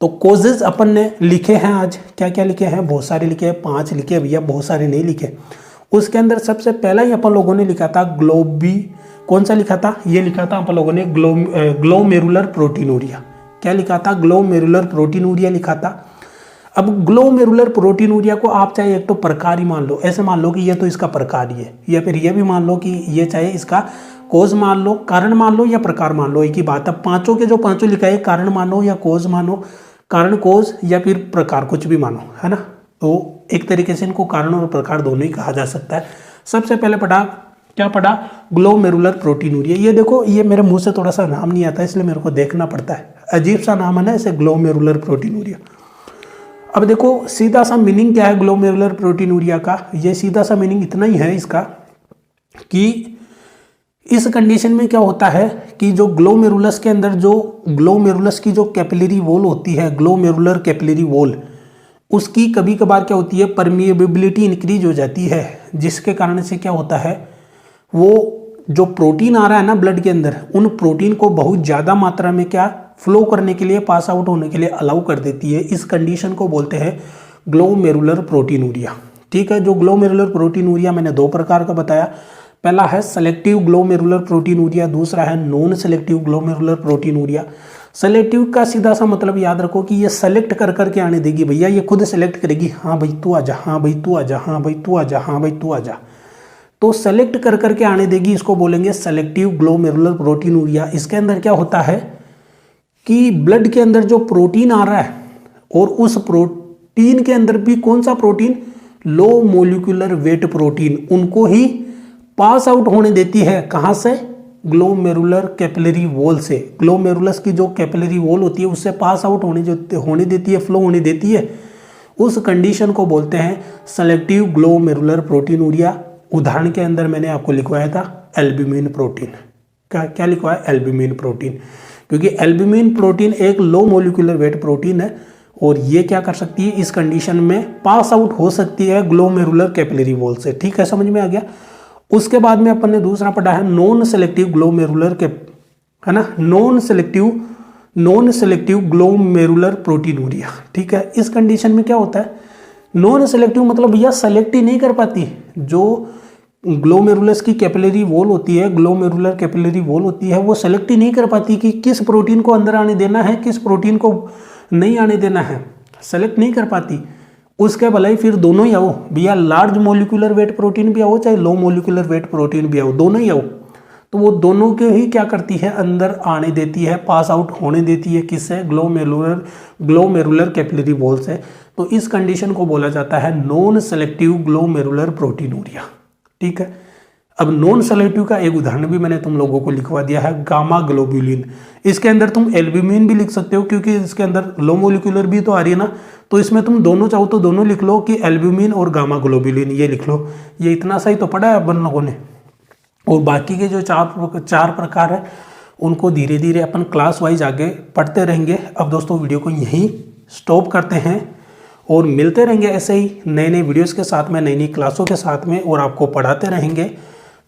तो कोजेस अपन ने लिखे हैं आज। क्या क्या लिखे हैं? बहुत सारे लिखे हैं, 5 लिखे भैया, बहुत सारे नहीं लिखे। उसके अंदर सबसे पहला ही अपन लोगों ने लिखा था कौन सा लिखा था? ये लिखा था अपन लोगों ने ग्लोमेरुलर प्रोटीनूरिया। क्या लिखा था? ग्लोमेरुलर प्रोटीनूरिया लिखा था। अब ग्लोमेरुलर प्रोटीनूरिया को आप चाहे एक तो प्रकार ही मान लो, ऐसे मान लो कि ये तो इसका प्रकार ही है, या फिर ये भी मान लो कि ये चाहे इसका कोज मान लो, कारण मान लो या प्रकार मान लो, एक ही बात है। पांचों के जो पांचों लिखा है, कारण मानो या कोज मानो, कारण कोज या फिर प्रकार, कुछ भी मानो, है ना। तो एक तरीके से इनको कारण और प्रकार दोनों ही कहा जा सकता है। सबसे पहले क्या पढ़ा? Glomerular proteinuria. ये देखो, ये मेरे मुंह से थोड़ा सा नाम नहीं आता इसलिए मेरे को देखना पड़ता है, अजीब सा नाम है ना ऐसे, ग्लोमेरुलर प्रोटीनूरिया। अब देखो सीधा सा मीनिंग क्या है ग्लोमेरुलर प्रोटीनूरिया का? ये सीधा सा मीनिंग इतना ही है इसका कि इस कंडीशन में क्या होता है कि जो ग्लोमेरुलस के अंदर जो ग्लोमेरुलस की जो कैपिलरी वॉल होती है, ग्लोमेरुलर कैपिलरी वॉल, उसकी कभी कभार क्या होती है? परमिएबिलिटी इंक्रीज हो जाती है, जिसके कारण से क्या होता है, वो जो प्रोटीन आ रहा है ना ब्लड के अंदर, उन प्रोटीन को बहुत ज़्यादा मात्रा में क्या फ्लो करने के लिए, पास आउट होने के लिए अलाउ कर देती है। इस कंडीशन को बोलते हैं ग्लोमेरुलर प्रोटीनूरिया। ठीक है। जो ग्लोमेरुलर प्रोटीनूरिया मैंने 2 प्रकार का बताया। पहला है सेलेक्टिव ग्लोमेरुलर प्रोटीनूरिया, दूसरा है non selective glomerular proteinuria. Selective का सीधा सा मतलब याद रखो कि ये सेलेक्ट कर करके आने देगी भैया, ये खुद सेलेक्ट करेगी, हाँ भाई तू आजा, हाँ भाई तू आजा, हाँ भाई तू आजा, हाँ भाई तू आजा। तो सेलेक्ट कर करके आने देगी, इसको बोलेंगे सेलेक्टिव ग्लोमेरुलर प्रोटीनूरिया। इसके अंदर क्या होता है कि ब्लड के अंदर जो प्रोटीन आ रहा है, और उस प्रोटीन के अंदर भी कौन सा protein? Low molecular weight protein, उनको ही पास आउट होने देती है। कहाँ से? ग्लोमेरुलर कैपिलरी वॉल से। ग्लोमेरुलस की जो कैपिलरी वॉल होती है उससे पास आउट होने देती है, फ्लो होने देती है। उस कंडीशन को बोलते हैं सेलेक्टिव ग्लोमेरुलर प्रोटीनूरिया। उदाहरण के अंदर मैंने आपको लिखवाया था एल्ब्यूमिन प्रोटीन। क्या लिखवाया? एल्ब्यूमिन प्रोटीन, क्योंकि एल्ब्यूमिन प्रोटीन एक लो मोलिकुलर वेट प्रोटीन है और ये क्या कर सकती है? इस कंडीशन में पास आउट हो सकती है ग्लोमेरुलर कैपिलरी वॉल से। ठीक है, समझ में आ गया। उसके बाद में अपन ने दूसरा पढ़ा है नॉन सेलेक्टिव ग्लोमेरुलर है ना, नॉन सेलेक्टिव ग्लोमेरुलर प्रोटीनूरिया। ठीक है। इस कंडीशन में क्या होता है? नॉन सेलेक्टिव मतलब भैया सेलेक्ट ही नहीं कर पाती। जो ग्लोमेरुलस की कैपिलरी वॉल होती है, ग्लोमेरुलर कैपिलरी वॉल होती है, वो सेलेक्ट ही नहीं कर पाती कि किस प्रोटीन को अंदर आने देना है, किस प्रोटीन को नहीं आने देना है, सेलेक्ट नहीं कर पाती। उसके भले ही फिर दोनों ही आओ भैया, लार्ज मोलिकुलर वेट प्रोटीन भी आओ चाहे लो मोलिकुलर वेट प्रोटीन भी आओ, दोनों ही आओ, तो वो दोनों के ही क्या करती है? अंदर आने देती है, पास आउट होने देती है। किससे? ग्लोमेरुलर कैपिलरी वॉल से। तो इस कंडीशन को बोला जाता है नॉन सेलेक्टिव ग्लोमेरुलर प्रोटीनूरिया। ठीक है। अब नॉन सेलेक्टिव का एक उदाहरण भी मैंने तुम लोगों को लिखवा दिया है, गामा ग्लोबुलिन। इसके अंदर तुम एल्ब्यूमिन भी लिख सकते हो क्योंकि इसके अंदर लो मोलिकुलर भी तो आ रही है ना, तो इसमें तुम दोनों चाहो तो दोनों लिख लो कि एल्ब्यूमिन और गामा ग्लोबुलिन, ये लिख लो। ये इतना सही तो पढ़ा है अपन लोगों ने। और बाकी के जो चार प्रकार है उनको धीरे धीरे अपन क्लास वाइज आगे पढ़ते रहेंगे। अब दोस्तों वीडियो को यहीं स्टॉप करते हैं और मिलते रहेंगे ऐसे ही नए नए वीडियोस के साथ में, नई नई क्लासों के साथ में, और आपको पढ़ाते रहेंगे।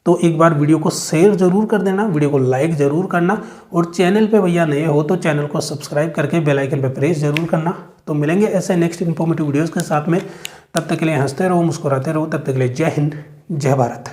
तो एक बार वीडियो को शेयर जरूर कर देना, वीडियो को लाइक जरूर करना, और चैनल पे भैया नए हो तो चैनल को सब्सक्राइब करके बेल आइकन पे प्रेस जरूर करना। तो मिलेंगे ऐसे नेक्स्ट इन्फॉर्मेटिव वीडियोज़ के साथ में। तब तक के लिए हंसते रहो, मुस्कुराते रहो। तब तक के लिए जय हिंद, जय भारत।